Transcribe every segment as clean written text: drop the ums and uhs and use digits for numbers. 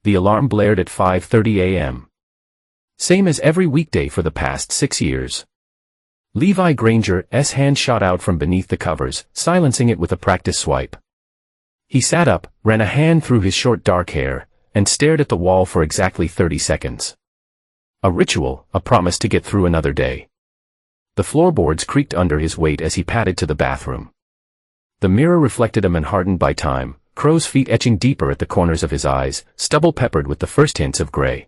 The alarm blared at 5:30 a.m. Same as every weekday for the past 6 years. Levi Granger's hand shot out from beneath the covers, silencing it with a practice swipe. He sat up, ran a hand through his short dark hair, and stared at the wall for exactly 30 seconds. A ritual, a promise to get through another day. The floorboards creaked under his weight as he padded to the bathroom. The mirror reflected a man hardened by time, crow's feet etching deeper at the corners of his eyes, stubble peppered with the first hints of gray.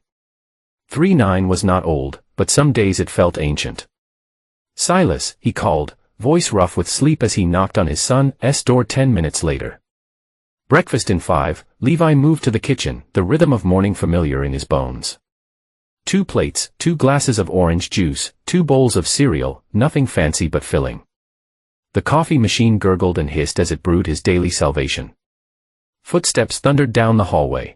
39 was not old, but some days it felt ancient. "Silas," he called, voice rough with sleep as he knocked on his son's door 10 minutes later. Breakfast in 5, Levi moved to the kitchen, the rhythm of morning familiar in his bones. 2 plates, 2 glasses of orange juice, 2 bowls of cereal, nothing fancy but filling. The coffee machine gurgled and hissed as it brewed his daily salvation. Footsteps thundered down the hallway.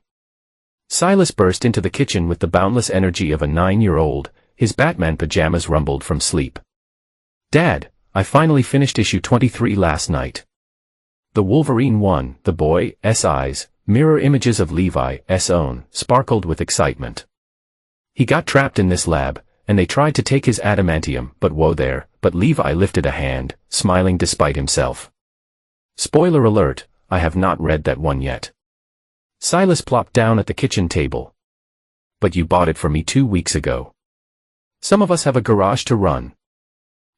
Silas burst into the kitchen with the boundless energy of a 9-year-old, his Batman pajamas rumbled from sleep. "Dad, I finally finished issue 23 last night." The Wolverine one, the boy's eyes, mirror images of Levi's own, sparkled with excitement. He got trapped in this lab, and they tried to take his adamantium, but whoa there, but Levi lifted a hand, smiling despite himself. Spoiler alert, I have not read that one yet. Silas plopped down at the kitchen table. "But you bought it for me 2 weeks ago. Some of us have a garage to run."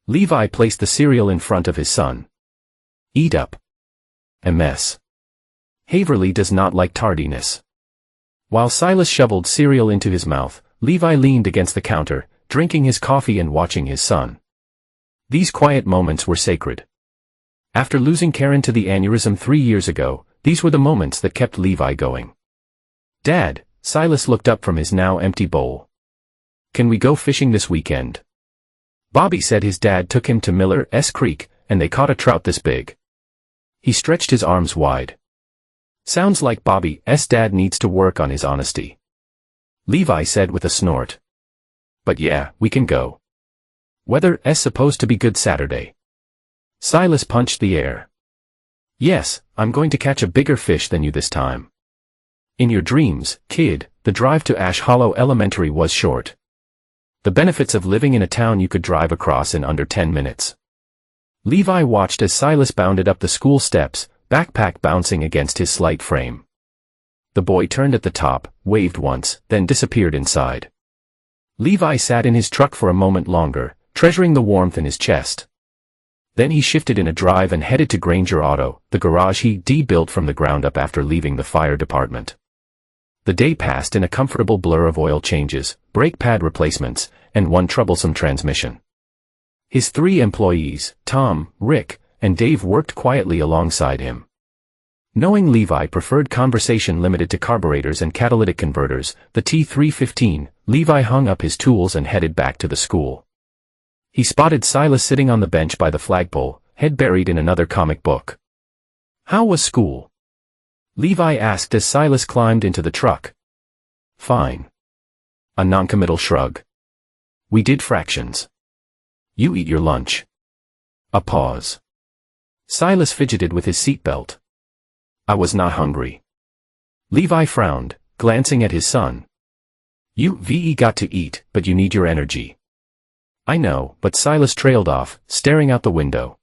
Levi placed the cereal in front of his son. "Eat up." A mess. Haverly does not like tardiness. While Silas shoveled cereal into his mouth, Levi leaned against the counter, drinking his coffee and watching his son. These quiet moments were sacred. After losing Karen to the aneurysm 3 years ago, these were the moments that kept Levi going. "Dad," Silas looked up from his now empty bowl. "Can we go fishing this weekend?" Bobby said his dad took him to Miller's Creek, and they caught a trout this big. He stretched his arms wide. "Sounds like Bobby's dad needs to work on his honesty," Levi said with a snort. "But yeah, we can go. Weather's supposed to be good Saturday." Silas punched the air. "Yes, I'm going to catch a bigger fish than you this time." In your dreams, kid, the drive to Ash Hollow Elementary was short. The benefits of living in a town you could drive across in under 10 minutes. Levi watched as Silas bounded up the school steps, backpack bouncing against his slight frame. The boy turned at the top, waved once, then disappeared inside. Levi sat in his truck for a moment longer, treasuring the warmth in his chest. Then he shifted in a drive and headed to Granger Auto, the garage he built from the ground up after leaving the fire department. The day passed in a comfortable blur of oil changes, brake pad replacements, and one troublesome transmission. His 3 employees, Tom, Rick, and Dave, worked quietly alongside him. Knowing Levi preferred conversation limited to carburetors and catalytic converters, the T315, Levi hung up his tools and headed back to the school. He spotted Silas sitting on the bench by the flagpole, head buried in another comic book. "How was school?" Levi asked as Silas climbed into the truck. "Fine." A noncommittal shrug. "We did fractions. You eat your lunch." A pause. Silas fidgeted with his seatbelt. "I was not hungry." Levi frowned, glancing at his son. "You've got to eat, but you need your energy." "I know," but Silas trailed off, staring out the window.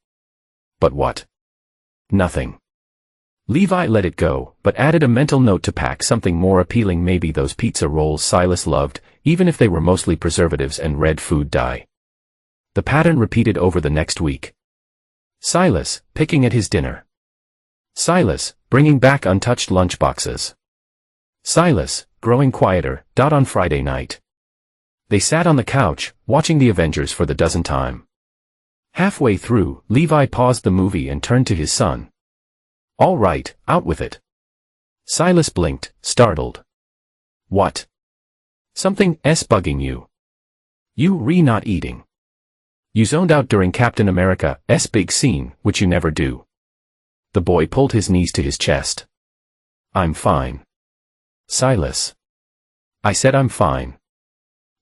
"But what?" "Nothing." Levi let it go, but added a mental note to pack something more appealing, maybe those pizza rolls Silas loved, even if they were mostly preservatives and red food dye. The pattern repeated over the next week. Silas, picking at his dinner. Silas, bringing back untouched lunchboxes. Silas, growing quieter, on Friday night. They sat on the couch, watching the Avengers for the dozenth time. Halfway through, Levi paused the movie and turned to his son. "All right, out with it." Silas blinked, startled. "What?" "Something's bugging you. You not eating. You zoned out during Captain America's big scene, which you never do." The boy pulled his knees to his chest. "I'm fine." "Silas." "I said I'm fine.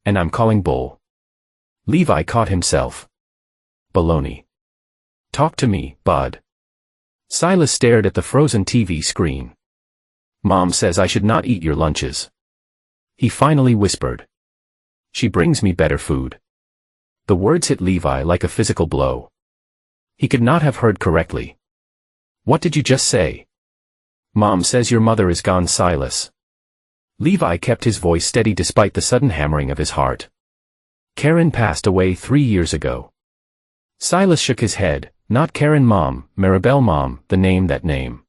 And I'm calling bull." Levi caught himself. "Baloney. Talk to me, bud." Silas stared at the frozen TV screen. Mom says I should not eat your lunches. He finally whispered. She brings me better food. The words hit Levi like a physical blow. He could not have heard correctly. What did you just say? Mom says your mother is gone, Silas. Levi kept his voice steady despite the sudden hammering of his heart. Karen passed away 3 years ago. Silas shook his head. Not Karen Mom, Maribel Mom, the name that name.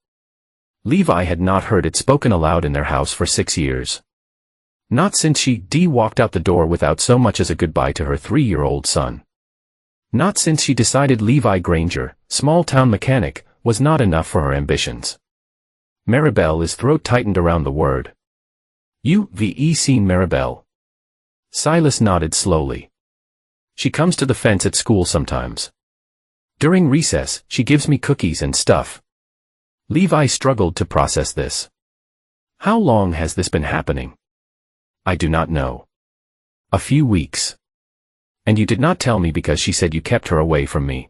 Levi had not heard it spoken aloud in their house for 6 years. Not since she walked out the door without so much as a goodbye to her 3-year-old son. Not since she decided Levi Granger, small-town mechanic, was not enough for her ambitions. Maribel, throat tightened around the word. You've seen Maribel? Silas nodded slowly. She comes to the fence at school sometimes. During recess, she gives me cookies and stuff. Levi struggled to process this. How long has this been happening? I do not know. A few weeks. And you did not tell me because she said you kept her away from me.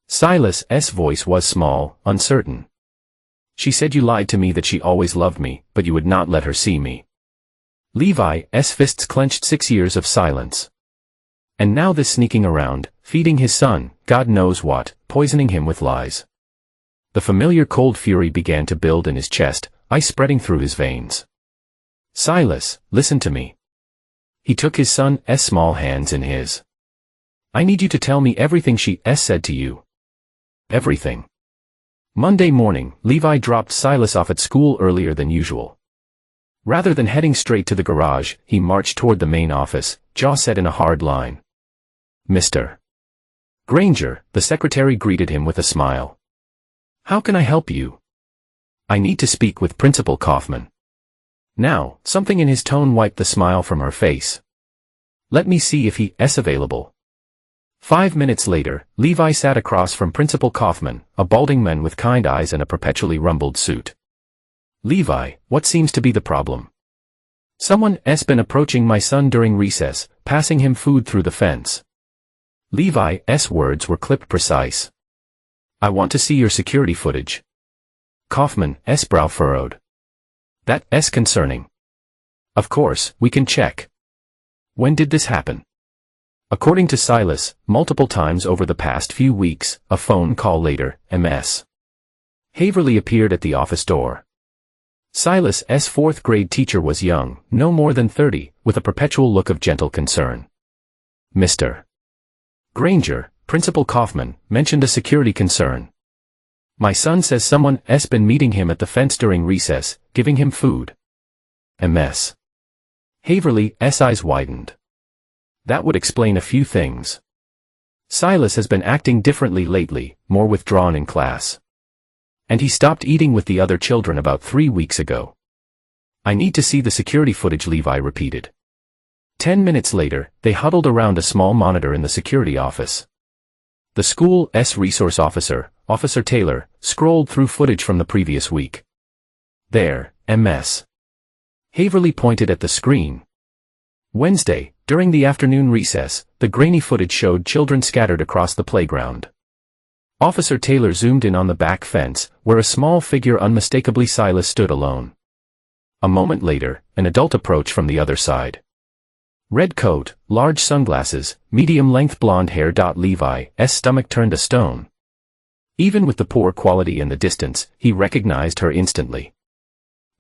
Silas's voice was small, uncertain. She said you lied to me that she always loved me, but you would not let her see me. Levi's fists clenched. 6 years of silence. And now this sneaking around, feeding his son, God knows what, poisoning him with lies. The familiar cold fury began to build in his chest, ice spreading through his veins. Silas, listen to me. He took his son's small hands in his. I need you to tell me everything she said to you. Everything. Monday morning, Levi dropped Silas off at school earlier than usual. Rather than heading straight to the garage, he marched toward the main office, jaw set in a hard line. Mr. Granger, the secretary greeted him with a smile. How can I help you? I need to speak with Principal Kaufman. Now, something in his tone wiped the smile from her face. Let me see if he's available. 5 minutes later, Levi sat across from Principal Kaufman, a balding man with kind eyes and a perpetually rumpled suit. Levi, what seems to be the problem? Someone's been approaching my son during recess, passing him food through the fence. Levi's words were clipped precise. I want to see your security footage. Kaufman's brow furrowed. That's concerning. Of course, we can check. When did this happen? According to Silas, multiple times over the past few weeks, a phone call later, Ms. Haverly appeared at the office door. Silas's fourth-grade teacher was young, no more than 30, with a perpetual look of gentle concern. Mr. Granger, Principal Kaufman, mentioned a security concern. My son says someone's been meeting him at the fence during recess, giving him food. Ms. Haverly's eyes widened. That would explain a few things. Silas has been acting differently lately, more withdrawn in class. And he stopped eating with the other children about 3 weeks ago. I need to see the security footage, Levi repeated. 10 minutes later, they huddled around a small monitor in the security office. The school's resource officer, Officer Taylor, scrolled through footage from the previous week. There, Ms. Haverly pointed at the screen. Wednesday, during the afternoon recess, the grainy footage showed children scattered across the playground. Officer Taylor zoomed in on the back fence, where a small figure unmistakably Silas stood alone. A moment later, an adult approached from the other side. Red coat, large sunglasses, medium-length blonde hair. Levi's stomach turned to stone. Even with the poor quality and the distance, he recognized her instantly.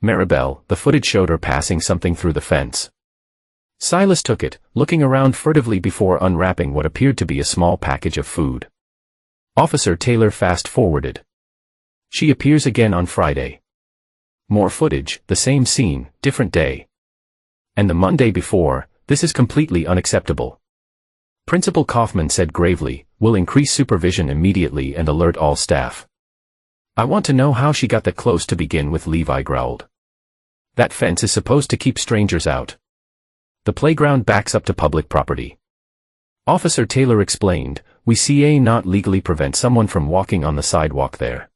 Maribel, the footage showed her passing something through the fence. Silas took it, looking around furtively before unwrapping what appeared to be a small package of food. Officer Taylor fast-forwarded. She appears again on Friday. More footage, the same scene, different day. And the Monday before. This is completely unacceptable. Principal Kaufman said gravely, we'll increase supervision immediately and alert all staff. I want to know how she got that close to begin with, Levi growled. That fence is supposed to keep strangers out. The playground backs up to public property. Officer Taylor explained, we not legally prevent someone from walking on the sidewalk there.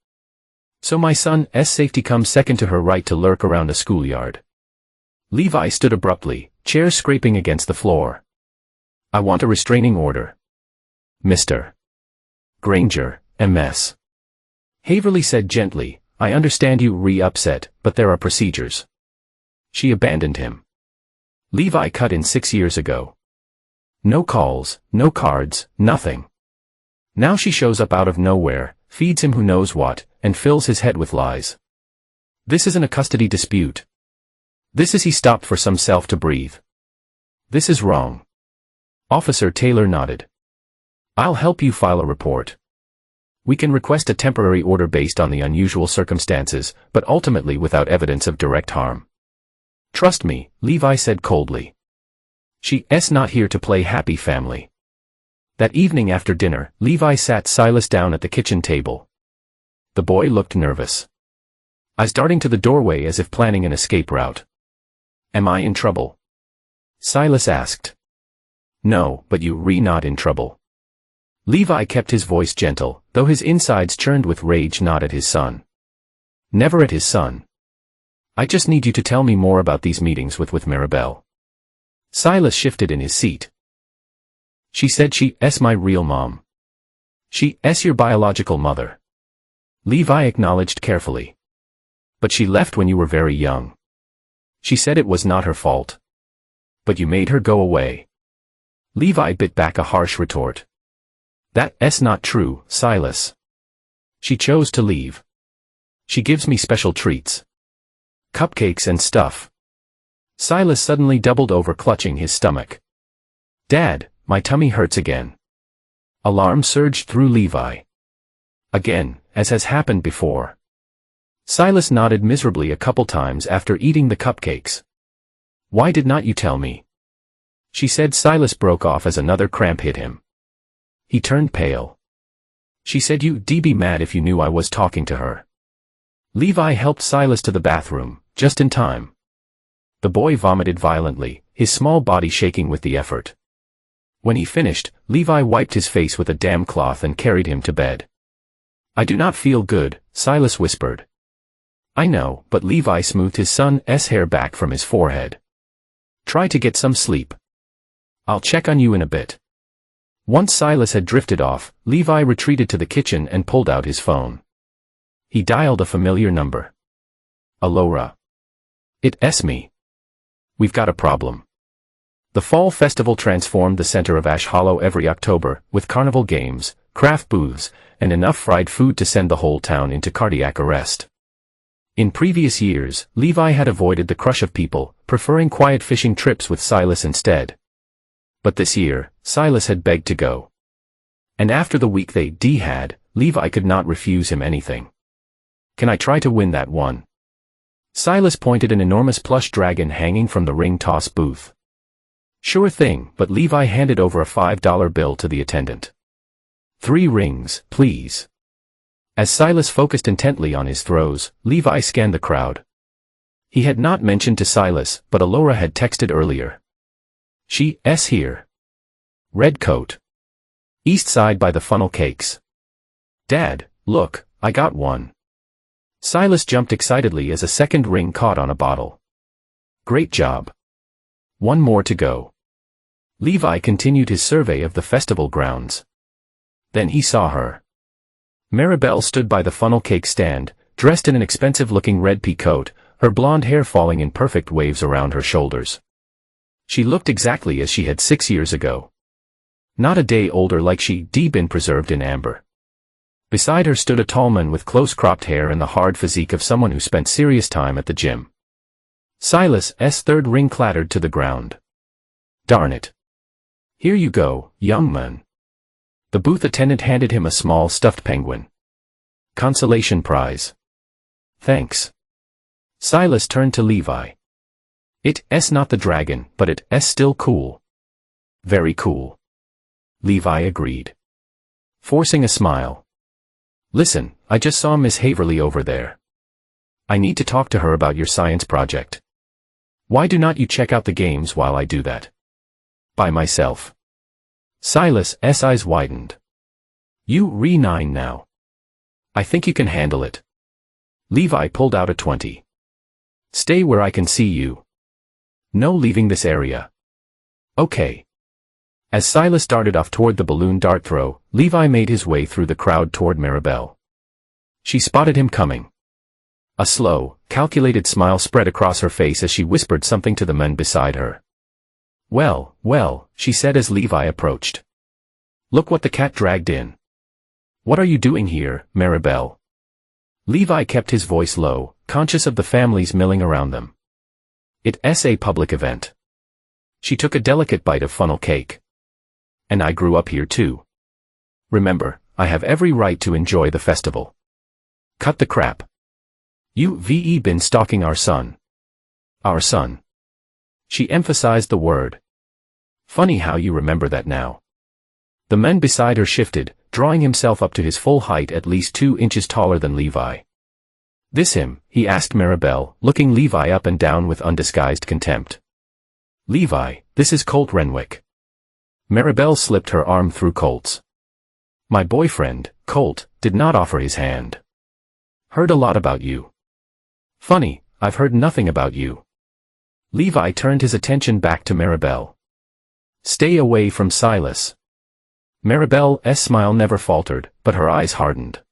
So my son's safety comes second to her right to lurk around a schoolyard. Levi stood abruptly, chair scraping against the floor. I want a restraining order. Mr. Granger, Ms. Haverly said gently, I understand you upset, but there are procedures. She abandoned him. Levi cut in 6 years ago. No calls, no cards, nothing. Now she shows up out of nowhere, feeds him who knows what, and fills his head with lies. This isn't a custody dispute. This is he stopped for some self to breathe. This is wrong. Officer Taylor nodded. I'll help you file a report. We can request a temporary order based on the unusual circumstances, but ultimately without evidence of direct harm. Trust me, Levi said coldly. She's not here to play happy family. That evening after dinner, Levi sat Silas down at the kitchen table. The boy looked nervous. Eyes darting to the doorway as if planning an escape route. Am I in trouble? Silas asked. No, but you're not in trouble. Levi kept his voice gentle, though his insides churned with rage, not at his son. Never at his son. I just need you to tell me more about these meetings with Maribel. Silas shifted in his seat. She said she's my real mom. She's your biological mother. Levi acknowledged carefully. But she left when you were very young. She said it was not her fault. But you made her go away. Levi bit back a harsh retort. That's not true, Silas. She chose to leave. She gives me special treats. Cupcakes and stuff. Silas suddenly doubled over, clutching his stomach. Dad, my tummy hurts again. Alarm surged through Levi. Again, as has happened before. Silas nodded miserably a couple times after eating the cupcakes. Why did not you tell me? She said. Silas broke off as another cramp hit him. He turned pale. She said you'd be mad if you knew I was talking to her. Levi helped Silas to the bathroom, just in time. The boy vomited violently, his small body shaking with the effort. When he finished, Levi wiped his face with a damp cloth and carried him to bed. I do not feel good, Silas whispered. I know, but Levi smoothed his son's hair back from his forehead. Try to get some sleep. I'll check on you in a bit. Once Silas had drifted off, Levi retreated to the kitchen and pulled out his phone. He dialed a familiar number. Alora. It's me. We've got a problem. The fall festival transformed the center of Ash Hollow every October, with carnival games, craft booths, and enough fried food to send the whole town into cardiac arrest. In previous years, Levi had avoided the crush of people, preferring quiet fishing trips with Silas instead. But this year, Silas had begged to go. And after the week they had, Levi could not refuse him anything. Can I try to win that one? Silas pointed an enormous plush dragon hanging from the ring toss booth. Sure thing, but Levi handed over a $5 bill to the attendant. 3 rings, please. As Silas focused intently on his throws, Levi scanned the crowd. He had not mentioned to Silas, but Alora had texted earlier. She's here. Red coat. East side by the funnel cakes. Dad, look, I got one. Silas jumped excitedly as a second ring caught on a bottle. Great job. One more to go. Levi continued his survey of the festival grounds. Then he saw her. Maribel stood by the funnel cake stand, dressed in an expensive-looking red pea coat, her blonde hair falling in perfect waves around her shoulders. She looked exactly as she had 6 years ago. Not a day older, like she'd been preserved in amber. Beside her stood a tall man with close-cropped hair and the hard physique of someone who spent serious time at the gym. Silas's third ring clattered to the ground. Darn it. Here you go, young man. The booth attendant handed him a small stuffed penguin. Consolation prize. Thanks. Silas turned to Levi. It's not the dragon, but it's still cool. Very cool. Levi agreed. Forcing a smile. Listen, I just saw Miss Haverly over there. I need to talk to her about your science project. Why do not you check out the games while I do that? By myself. Silas's eyes widened. You re-9 now. I think you can handle it. Levi pulled out a 20. Stay where I can see you. No leaving this area. Okay. As Silas darted off toward the balloon dart throw, Levi made his way through the crowd toward Maribel. She spotted him coming. A slow, calculated smile spread across her face as she whispered something to the men beside her. "Well, well," she said as Levi approached. "Look what the cat dragged in." "What are you doing here, Maribel?" Levi kept his voice low, conscious of the families milling around them. "It's a public event." She took a delicate bite of funnel cake. "And I grew up here too. Remember, I have every right to enjoy the festival." "Cut the crap. You've been stalking our son." "Our son." She emphasized the word. "Funny how you remember that now." The man beside her shifted, drawing himself up to his full height, at least 2 inches taller than Levi. "This him?" he asked Maribel, looking Levi up and down with undisguised contempt. "Levi, this is Colt Renwick." Maribel slipped her arm through Colt's. "My boyfriend, Colt, did not offer his hand. Heard a lot about you." "Funny, I've heard nothing about you." Levi turned his attention back to Maribel. "Stay away from Silas." Maribel's smile never faltered, but her eyes hardened.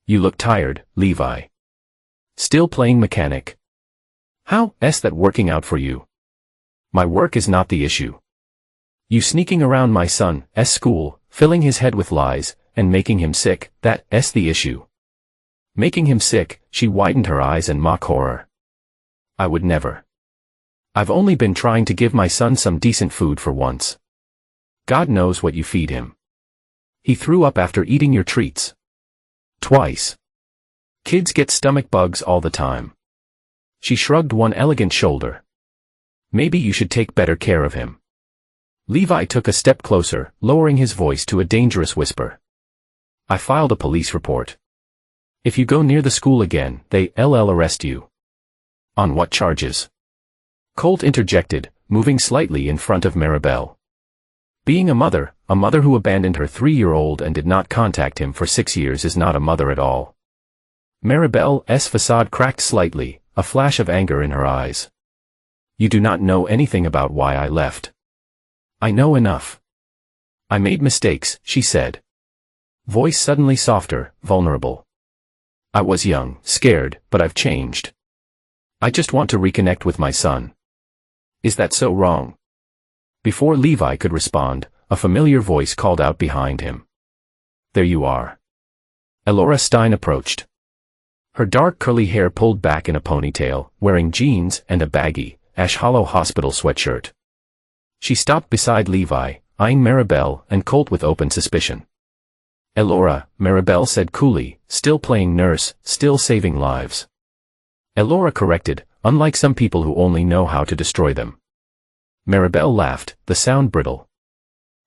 "You look tired, Levi. Still playing mechanic? How's that working out for you?" "My work is not the issue. You sneaking around my son's school, filling his head with lies, and making him sick, that's the issue." "Making him sick?" She widened her eyes in mock horror. "I would never. I've only been trying to give my son some decent food for once. God knows what you feed him. He threw up after eating your treats. Twice. Kids get stomach bugs all the time." She shrugged one elegant shoulder. "Maybe you should take better care of him." Levi took a step closer, lowering his voice to a dangerous whisper. "I filed a police report. If you go near the school again, they'll arrest you." "On what charges?" Colt interjected, moving slightly in front of Maribel. "Being a mother who abandoned her 3-year-old and did not contact him for 6 years is not a mother at all." Maribel's facade cracked slightly, a flash of anger in her eyes. "You do not know anything about why I left." "I know enough. I made mistakes," she said. Voice suddenly softer, vulnerable. "I was young, scared, but I've changed. I just want to reconnect with my son." "Is that so wrong?" Before Levi could respond, a familiar voice called out behind him. "There you are." Elora Stein approached. Her dark curly hair pulled back in a ponytail, wearing jeans and a baggy, Ash Hollow hospital sweatshirt. She stopped beside Levi, eyeing Maribel and Colt with open suspicion. "Elora," Maribel said coolly, "still playing nurse, still saving lives." Elora corrected, "Unlike some people who only know how to destroy them." Maribel laughed, the sound brittle.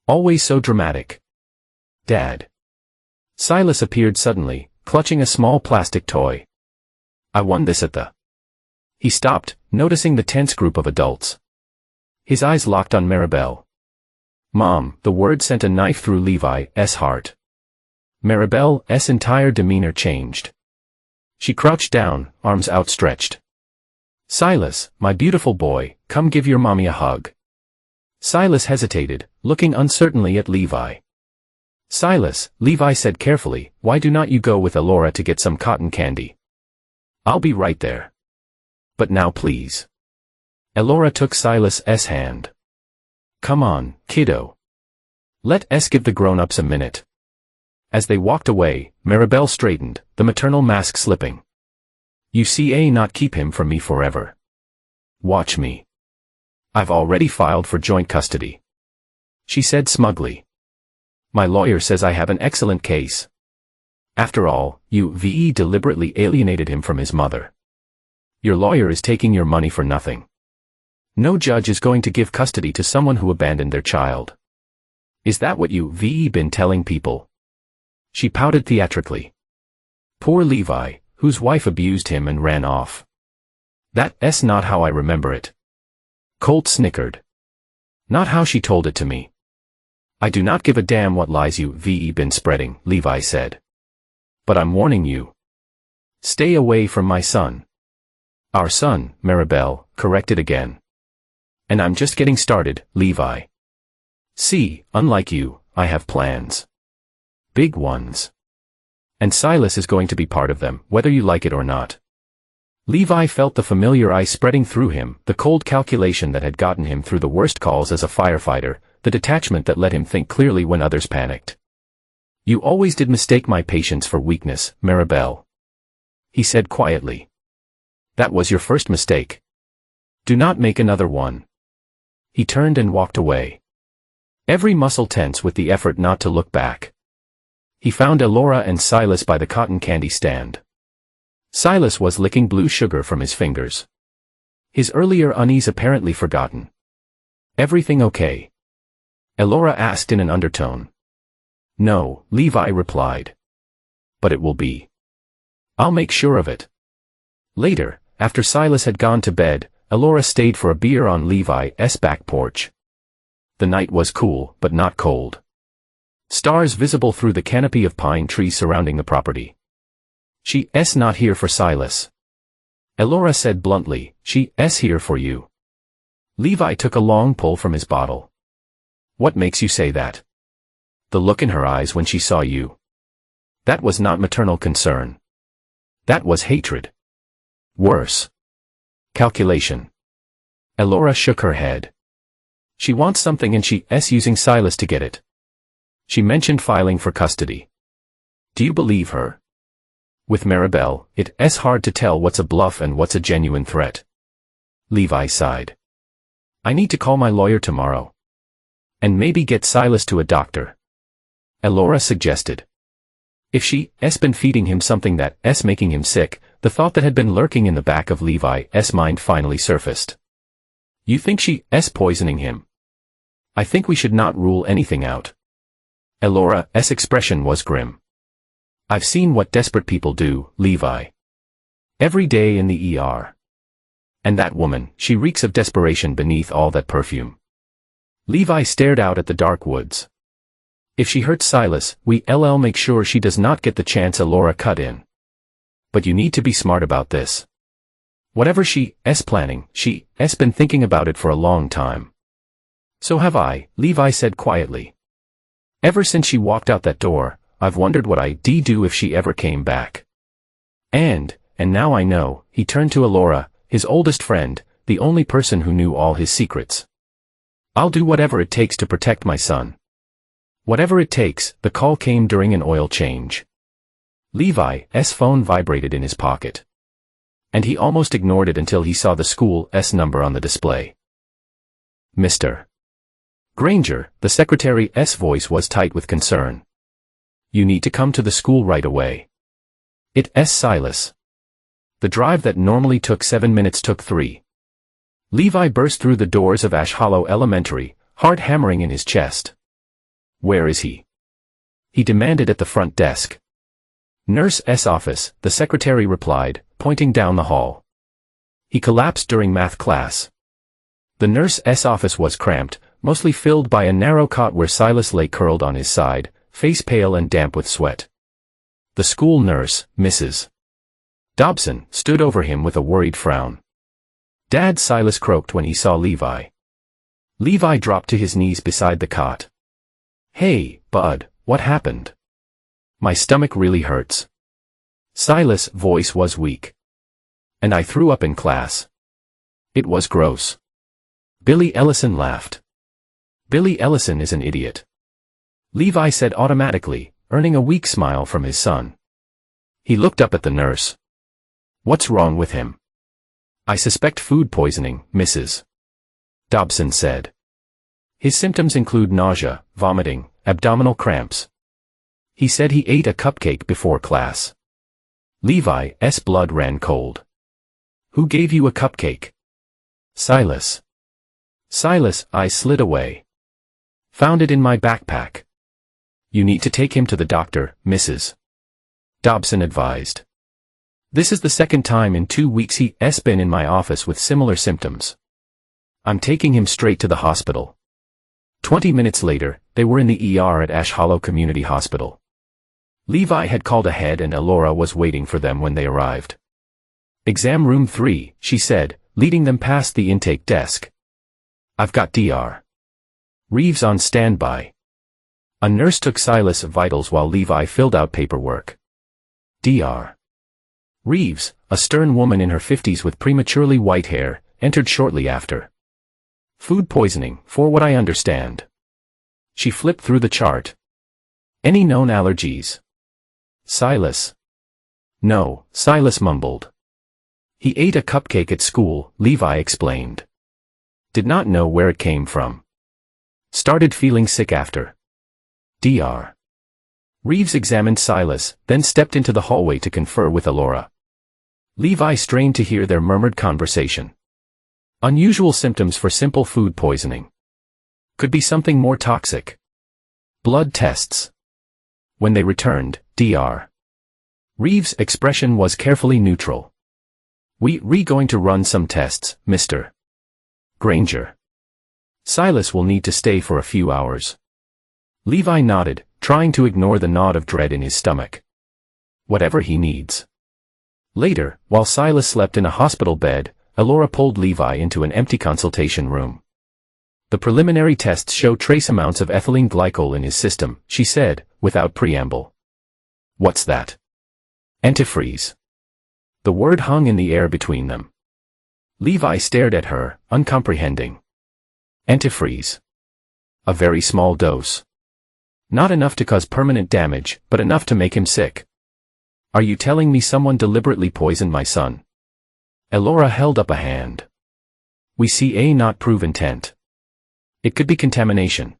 "Always so dramatic." "Dad." Silas appeared suddenly, clutching a small plastic toy. "I won this at the..." He stopped, noticing the tense group of adults. His eyes locked on Maribel. "Mom," the word sent a knife through Levi's heart. Maribel's entire demeanor changed. She crouched down, arms outstretched. "Silas, my beautiful boy, come give your mommy a hug." Silas hesitated, looking uncertainly at Levi. "Silas," Levi said carefully, "why do not you go with Elora to get some cotton candy?" "I'll be right there." "But now please." Elora took Silas's hand. "Come on, kiddo. Let's give the grown-ups a minute." As they walked away, Maribel straightened, the maternal mask slipping. "You see, not keep him from me forever. Watch me. I've already filed for joint custody," she said smugly. "My lawyer says I have an excellent case. After all, you deliberately alienated him from his mother. Your lawyer is taking your money for nothing. No judge is going to give custody to someone who abandoned their child. Is that what you've been telling people?" She pouted theatrically. "Poor Levi, whose wife abused him and ran off. That's not how I remember it." Colt snickered. "Not how she told it to me." "I do not give a damn what lies you've been spreading," Levi said. "But I'm warning you. Stay away from my son." "Our son," Maribel corrected again. "And I'm just getting started, Levi. See, unlike you, I have plans. Big ones. And Silas is going to be part of them, whether you like it or not." Levi felt the familiar ice spreading through him, the cold calculation that had gotten him through the worst calls as a firefighter, the detachment that let him think clearly when others panicked. "You always did mistake my patience for weakness, Maribel," he said quietly. "That was your first mistake. Do not make another one." He turned and walked away. Every muscle tense with the effort not to look back. He found Elora and Silas by the cotton candy stand. Silas was licking blue sugar from his fingers. His earlier unease apparently forgotten. "Everything okay?" Elora asked in an undertone. "No," Levi replied. "But it will be. I'll make sure of it." Later, after Silas had gone to bed, Elora stayed for a beer on Levi's back porch. The night was cool, but not cold. Stars visible through the canopy of pine trees surrounding the property. "She's not here for Silas," Elora said bluntly. "She's here for you." Levi took a long pull from his bottle. "What makes you say that?" "The look in her eyes when she saw you. That was not maternal concern. That was hatred. Worse. Calculation." Elora shook her head. "She wants something and she's using Silas to get it. She mentioned filing for custody. Do you believe her? With Maribel, it's hard to tell what's a bluff and what's a genuine threat." Levi sighed. "I need to call my lawyer tomorrow. And maybe get Silas to a doctor," Elora suggested. If she's been feeding him something that's making him sick, the thought that had been lurking in the back of Levi's mind finally surfaced. "You think she's poisoning him?" "I think we should not rule anything out." Elora's expression was grim. "I've seen what desperate people do, Levi. Every day in the ER. And that woman, she reeks of desperation beneath all that perfume." Levi stared out at the dark woods. "If she hurts Silas, we'll make sure she does not get the chance," Elora cut in. "But you need to be smart about this. Whatever she's planning, she's been thinking about it for a long time." "So have I," Levi said quietly. "Ever since she walked out that door, I've wondered what I'd do if she ever came back. And now I know." He turned to Elora, his oldest friend, the only person who knew all his secrets. "I'll do whatever it takes to protect my son." "Whatever it takes." The call came during an oil change. Levi's phone vibrated in his pocket. And he almost ignored it until he saw the school's number on the display. "Mr. Granger," the secretary's voice was tight with concern. "You need to come to the school right away. It's Silas." The drive that normally took 7 minutes took 3. Levi burst through the doors of Ash Hollow Elementary, heart hammering in his chest. "Where is he?" he demanded at the front desk. "Nurse's office," the secretary replied, pointing down the hall. "He collapsed during math class." The nurse's office was cramped, mostly filled by a narrow cot where Silas lay curled on his side, face pale and damp with sweat. The school nurse, Mrs. Dobson, stood over him with a worried frown. "Dad," Silas croaked when he saw Levi. Levi dropped to his knees beside the cot. "Hey, bud, what happened?" "My stomach really hurts." Silas' voice was weak. "And I threw up in class. It was gross." Billy Ellison laughed. "Billy Ellison is an idiot," Levi said automatically, earning a weak smile from his son. He looked up at the nurse. "What's wrong with him?" "I suspect food poisoning, Mrs. Dobson said. His symptoms include nausea, vomiting, abdominal cramps. He said he ate a cupcake before class." Levi's blood ran cold. "Who gave you a cupcake?" "Silas." "Silas," I slid away. "Found it in my backpack." "You need to take him to the doctor, Mrs. Dobson advised. This is the second time in 2 weeks he's been in my office with similar symptoms. I'm taking him straight to the hospital." 20 minutes later, they were in the ER at Ash Hollow Community Hospital. Levi had called ahead and Elora was waiting for them when they arrived. "Exam room 3, she said, leading them past the intake desk. "I've got Dr. Reeves on standby." A nurse took Silas' vitals while Levi filled out paperwork. "Dr. Reeves, a stern woman in her 50s with prematurely white hair, entered shortly after. Food poisoning, for what I understand. She flipped through the chart. Any known allergies? Silas. No, Silas mumbled. He ate a cupcake at school, Levi explained. Did not know where it came from. Started feeling sick after. Dr. Reeves examined Silas, then stepped into the hallway to confer with Alora. Levi strained to hear their murmured conversation. Unusual symptoms for simple food poisoning. Could be something more toxic. Blood tests. When they returned, Dr. Reeves' expression was carefully neutral. We're going to run some tests, Mr. Granger. Silas will need to stay for a few hours. Levi nodded, trying to ignore the knot of dread in his stomach. Whatever he needs. Later, while Silas slept in a hospital bed, Alora pulled Levi into an empty consultation room. The preliminary tests show trace amounts of ethylene glycol in his system, she said, without preamble. What's that? Antifreeze. The word hung in the air between them. Levi stared at her, uncomprehending. Antifreeze. A very small dose. Not enough to cause permanent damage, but enough to make him sick. Are you telling me someone deliberately poisoned my son? Alora held up a hand. We see a not prove intent. It could be contamination.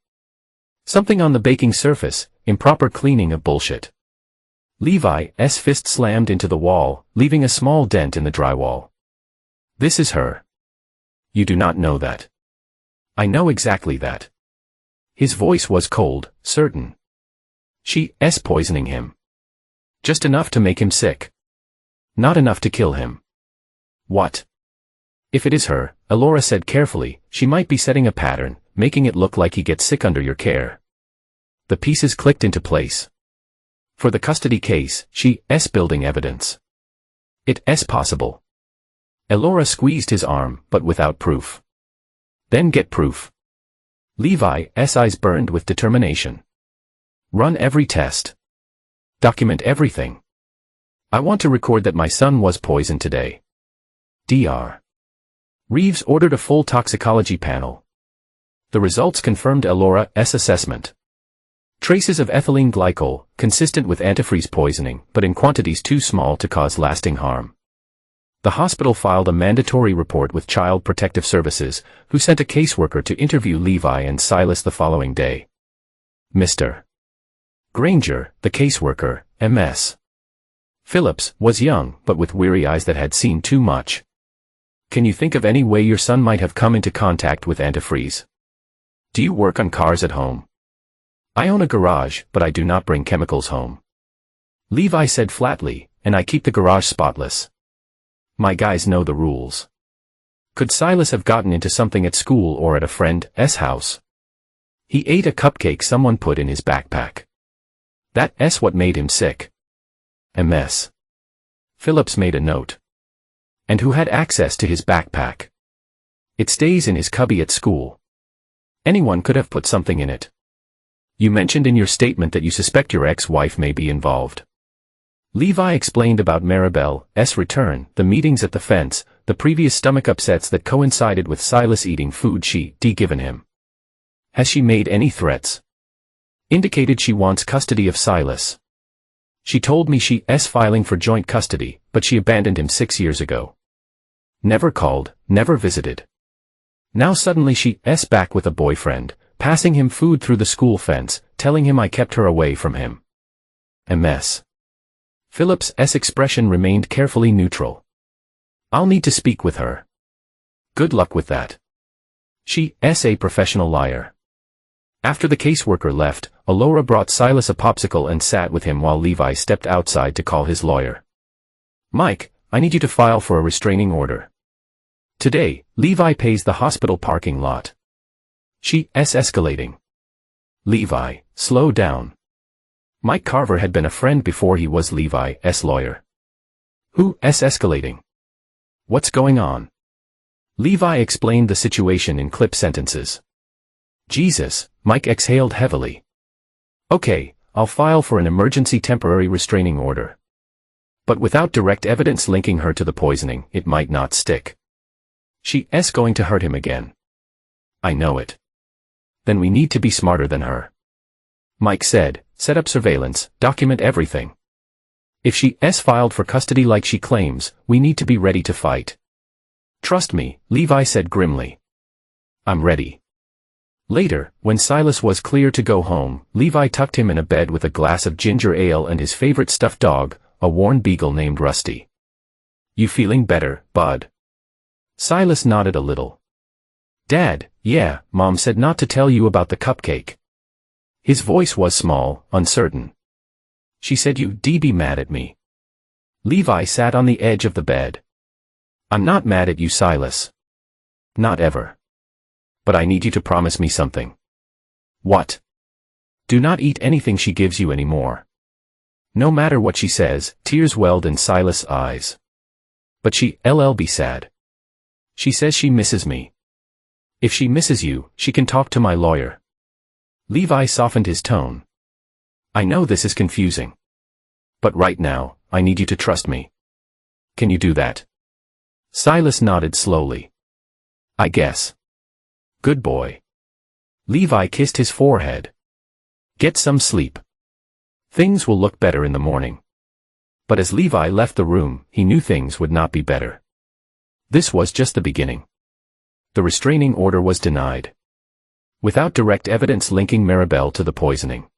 Something on the baking surface, improper cleaning of bullshit. Levi's fist slammed into the wall, leaving a small dent in the drywall. This is her. You do not know that. I know exactly that. His voice was cold, certain. She's poisoning him. Just enough to make him sick. Not enough to kill him. What? If it is her, Alora said carefully, she might be setting a pattern, making it look like he gets sick under your care. The pieces clicked into place. For the custody case, she's building evidence. It's possible. Alora squeezed his arm, but without proof. Then get proof. Levi's eyes burned with determination. Run every test. Document everything. I want to record that my son was poisoned today. Dr. Reeves ordered a full toxicology panel. The results confirmed Alora's assessment. Traces of ethylene glycol, consistent with antifreeze poisoning, but in quantities too small to cause lasting harm. The hospital filed a mandatory report with Child Protective Services, who sent a caseworker to interview Levi and Silas the following day. Mr. Granger, the caseworker, Ms. Phillips, was young, but with weary eyes that had seen too much. Can you think of any way your son might have come into contact with antifreeze? Do you work on cars at home? I own a garage, but I do not bring chemicals home. Levi said flatly, and I keep the garage spotless. My guys know the rules. Could Silas have gotten into something at school or at a friend's house? He ate a cupcake someone put in his backpack. That's what made him sick. Ms. Phillips made a note. And who had access to his backpack? It stays in his cubby at school. Anyone could have put something in it. You mentioned in your statement that you suspect your ex-wife may be involved. Levi explained about Maribel's return, the meetings at the fence, the previous stomach upsets that coincided with Silas eating food she'd given him. Has she made any threats? Indicated she wants custody of Silas. She told me she's filing for joint custody, but she abandoned him 6 years ago. Never called, never visited. Now suddenly she's back with a boyfriend, passing him food through the school fence, telling him I kept her away from him. Ms. Phillips' expression remained carefully neutral. I'll need to speak with her. Good luck with that. She's a professional liar. After the caseworker left, Alora brought Silas a popsicle and sat with him while Levi stepped outside to call his lawyer. Mike, I need you to file for a restraining order. Today, Levi pays the hospital parking lot. She's escalating. Levi, slow down. Mike Carver had been a friend before he was Levi's lawyer. Who's escalating? What's going on? Levi explained the situation in clip sentences. Jesus, Mike exhaled heavily. Okay, I'll file for an emergency temporary restraining order. But without direct evidence linking her to the poisoning, it might not stick. She's going to hurt him again. I know it. Then we need to be smarter than her. Mike said, set up surveillance, document everything. If she's filed for custody like she claims, we need to be ready to fight. Trust me, Levi said grimly. I'm ready. Later, when Silas was clear to go home, Levi tucked him in a bed with a glass of ginger ale and his favorite stuffed dog, a worn beagle named Rusty. You feeling better, bud? Silas nodded a little. Dad, yeah, Mom said not to tell you about the cupcake. His voice was small, uncertain. She said you'd be mad at me. Levi sat on the edge of the bed. I'm not mad at you, Silas. Not ever. But I need you to promise me something. What? Do not eat anything she gives you anymore. No matter what she says, tears welled in Silas' eyes. But she'll be sad. She says she misses me. If she misses you, she can talk to my lawyer. Levi softened his tone. I know this is confusing. But right now, I need you to trust me. Can you do that? Silas nodded slowly. I guess. Good boy. Levi kissed his forehead. Get some sleep. Things will look better in the morning. But as Levi left the room, he knew things would not be better. This was just the beginning. The restraining order was denied. Without direct evidence linking Maribel to the poisoning.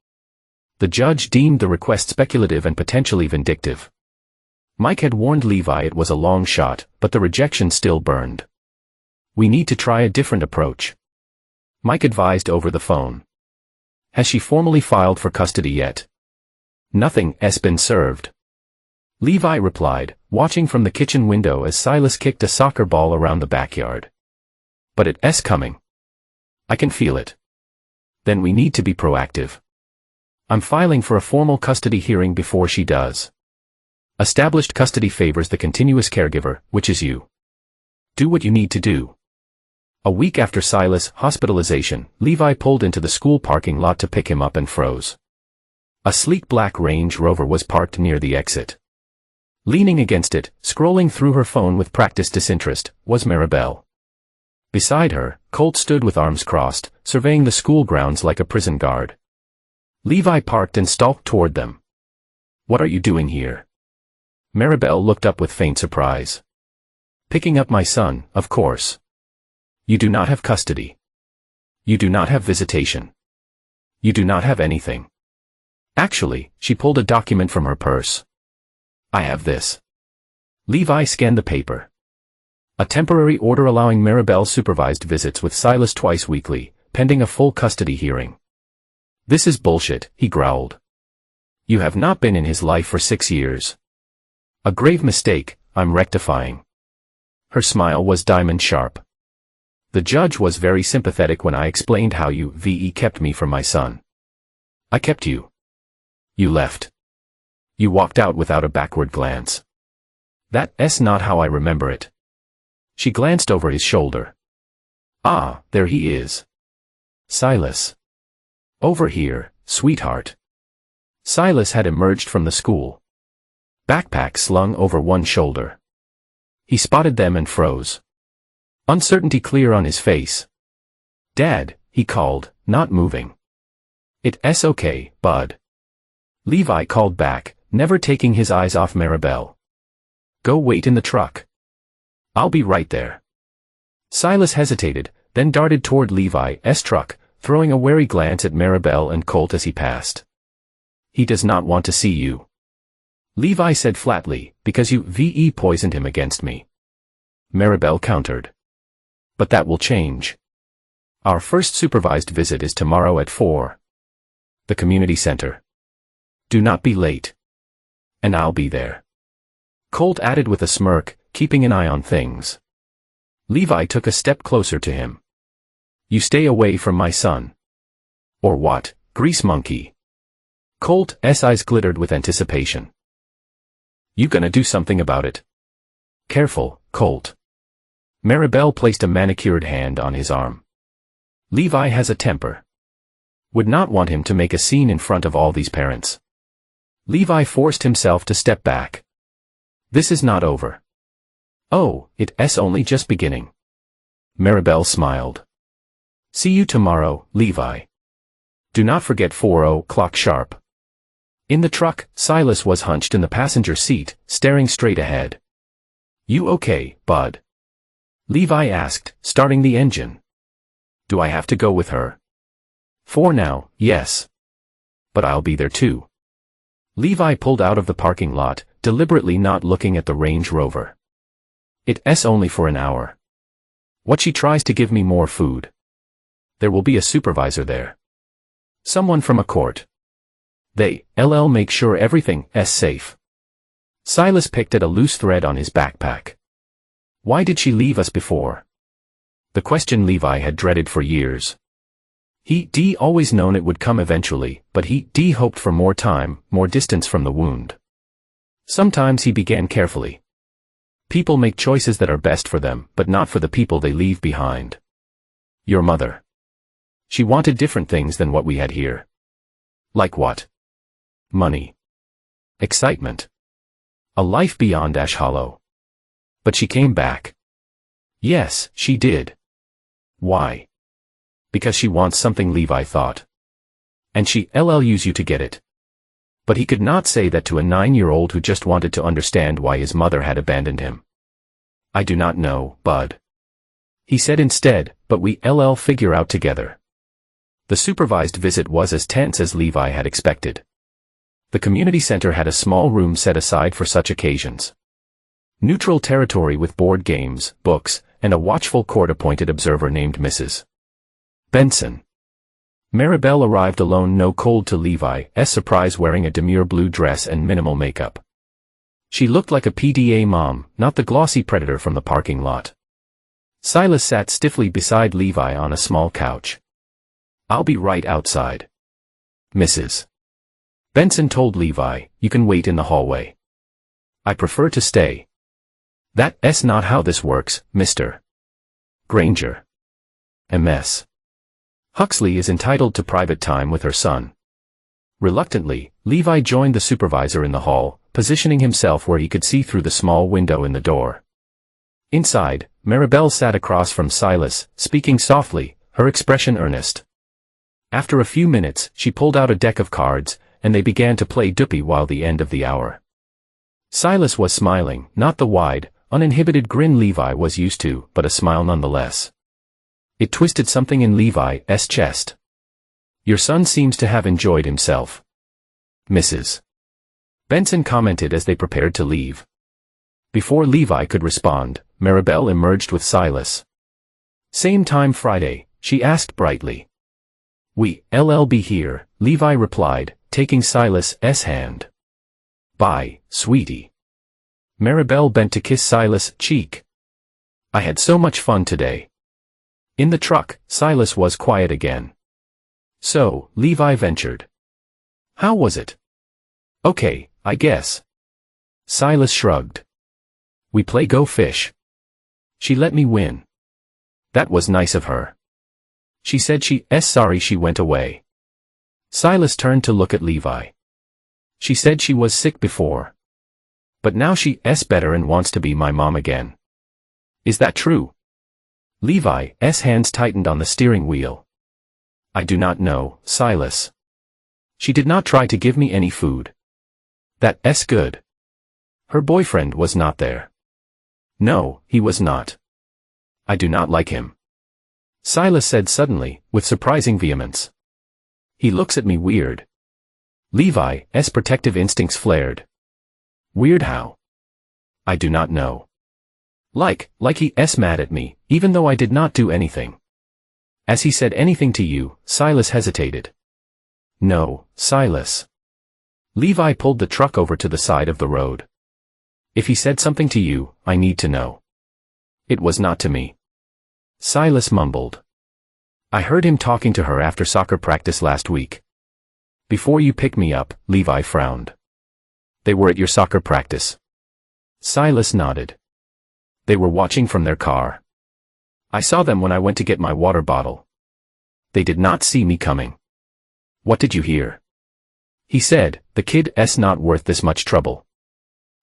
The judge deemed the request speculative and potentially vindictive. Mike had warned Levi it was a long shot, but the rejection still burned. We need to try a different approach. Mike advised over the phone. Has she formally filed for custody yet? Nothing's been served. Levi replied, watching from the kitchen window as Silas kicked a soccer ball around the backyard. But it's coming. I can feel it. Then we need to be proactive. I'm filing for a formal custody hearing before she does. Established custody favors the continuous caregiver, which is you. Do what you need to do. A week after Silas' hospitalization, Levi pulled into the school parking lot to pick him up and froze. A sleek black Range Rover was parked near the exit. Leaning against it, scrolling through her phone with practiced disinterest, was Maribel. Beside her, Colt stood with arms crossed, surveying the school grounds like a prison guard. Levi parked and stalked toward them. What are you doing here? Maribel looked up with faint surprise. Picking up my son, of course. You do not have custody. You do not have visitation. You do not have anything. Actually, she pulled a document from her purse. I have this. Levi scanned the paper. A temporary order allowing Maribel supervised visits with Silas twice weekly, pending a full custody hearing. This is bullshit, he growled. You have not been in his life for 6 years. A grave mistake, I'm rectifying. Her smile was diamond sharp. The judge was very sympathetic when I explained how you kept me from my son. I kept you. You left. You walked out without a backward glance. That's not how I remember it. She glanced over his shoulder. Ah, there he is. Silas. Over here, sweetheart. Silas had emerged from the school. Backpack slung over one shoulder. He spotted them and froze. Uncertainty clear on his face. Dad, he called, not moving. It's okay, bud. Levi called back, never taking his eyes off Maribel. Go wait in the truck. I'll be right there. Silas hesitated, then darted toward Levi's truck, throwing a wary glance at Maribel and Colt as he passed. He does not want to see you. Levi said flatly, because you poisoned him against me. Maribel countered. But that will change. Our first supervised visit is tomorrow at 4. The community center. Do not be late. And I'll be there. Colt added with a smirk, keeping an eye on things. Levi took a step closer to him. You stay away from my son. Or what, grease monkey? Colt's eyes glittered with anticipation. You gonna do something about it? Careful, Colt. Maribel placed a manicured hand on his arm. Levi has a temper. Would not want him to make a scene in front of all these parents. Levi forced himself to step back. This is not over. Oh, it's only just beginning. Maribel smiled. See you tomorrow, Levi. Do not forget 4:00 sharp. In the truck, Silas was hunched in the passenger seat, staring straight ahead. You okay, bud? Levi asked, starting the engine. Do I have to go with her? For now, yes. But I'll be there too. Levi pulled out of the parking lot, deliberately not looking at the Range Rover. It's only for an hour. What she tries to give me more food. There will be a supervisor there. Someone from a court. They'll make sure everything's safe. Silas picked at a loose thread on his backpack. Why did she leave us before? The question Levi had dreaded for years. He'd always known it would come eventually, but he'd hoped for more time, more distance from the wound. Sometimes he began carefully. People make choices that are best for them, but not for the people they leave behind. Your mother. She wanted different things than what we had here. Like what? Money. Excitement. A life beyond Ash Hollow. But she came back. Yes, she did. Why? Because she wants something, Levi thought. And she'll use you to get it. But he could not say that to a 9-year-old who just wanted to understand why his mother had abandoned him. I do not know, bud. He said instead, but we'll figure out together. The supervised visit was as tense as Levi had expected. The community center had a small room set aside for such occasions. Neutral territory with board games, books, and a watchful court-appointed observer named Mrs. Benson. Maribel arrived alone, no cold to Levi's surprise, wearing a demure blue dress and minimal makeup. She looked like a PDA mom, not the glossy predator from the parking lot. Silas sat stiffly beside Levi on a small couch. I'll be right outside. Mrs. Benson told Levi, you can wait in the hallway. I prefer to stay. That's not how this works, Mr. Granger. MS. Huxley is entitled to private time with her son. Reluctantly, Levi joined the supervisor in the hall, positioning himself where he could see through the small window in the door. Inside, Maribel sat across from Silas, speaking softly, her expression earnest. After a few minutes, she pulled out a deck of cards, and they began to play Duppy while the end of the hour. Silas was smiling, not the wide, uninhibited grin Levi was used to, but a smile nonetheless. It twisted something in Levi's chest. Your son seems to have enjoyed himself. Mrs. Benson commented as they prepared to leave. Before Levi could respond, Maribel emerged with Silas. Same time Friday, she asked brightly. We'll be here, Levi replied, taking Silas's hand. Bye, sweetie. Maribel bent to kiss Silas' cheek. I had so much fun today. In the truck, Silas was quiet again. So, Levi ventured. How was it? Okay, I guess. Silas shrugged. We play Go Fish. She let me win. That was nice of her. She said she's sorry she went away. Silas turned to look at Levi. She said she was sick before. But now she's better and wants to be my mom again. Is that true? Levi's hands tightened on the steering wheel. I do not know, Silas. She did not try to give me any food. That's good. Her boyfriend was not there. No, he was not. I do not like him. Silas said suddenly, with surprising vehemence. He looks at me weird. Levi's protective instincts flared. Weird how? I do not know. Like he's mad at me, even though I did not do anything. As he said anything to you, Silas hesitated. No, Silas. Levi pulled the truck over to the side of the road. If he said something to you, I need to know. It was not to me. Silas mumbled. I heard him talking to her after soccer practice last week. Before you pick me up, Levi frowned. They were at your soccer practice. Silas nodded. They were watching from their car. I saw them when I went to get my water bottle. They did not see me coming. What did you hear? He said, the kid's not worth this much trouble.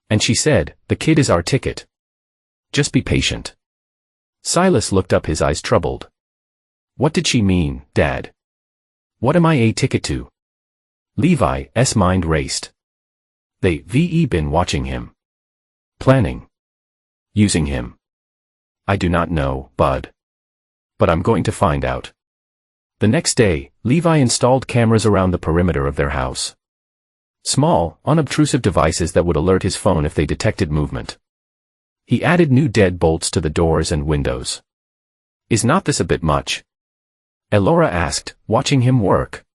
And she said, "The kid is our ticket. Just be patient." Silas looked up, his eyes troubled. "What did she mean, Dad? What am I a ticket to?" Levi's mind raced. They've been watching him. Planning. Using him. "I do not know, Bud. But I'm going to find out." The next day, Levi installed cameras around the perimeter of their house. Small, unobtrusive devices that would alert his phone if they detected movement. He added new deadbolts to the doors and windows. "Is not this a bit much?" Elora asked, watching him work.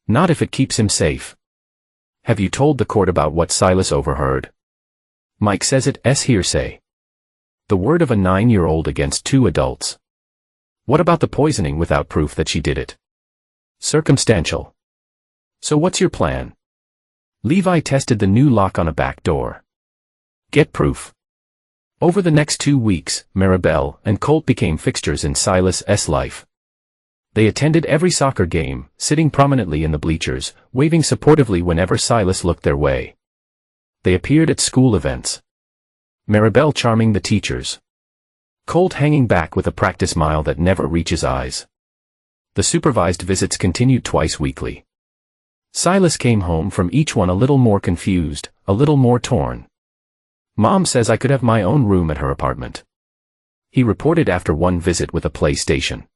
"Not if it keeps him safe." "Have you told the court about what Silas overheard?" "Mike says it's hearsay. The word of a 9-year-old against 2 adults. What about the poisoning without proof that she did it?" "Circumstantial. So what's your plan?" Levi tested the new lock on a back door. "Get proof." Over the next 2 weeks, Maribel and Colt became fixtures in Silas's life. They attended every soccer game, sitting prominently in the bleachers, waving supportively whenever Silas looked their way. They appeared at school events. Maribel charming the teachers. Colt hanging back with a practice smile that never reaches eyes. The supervised visits continued twice weekly. Silas came home from each one a little more confused, a little more torn. "Mom says I could have my own room at her apartment," he reported after one visit with a PlayStation.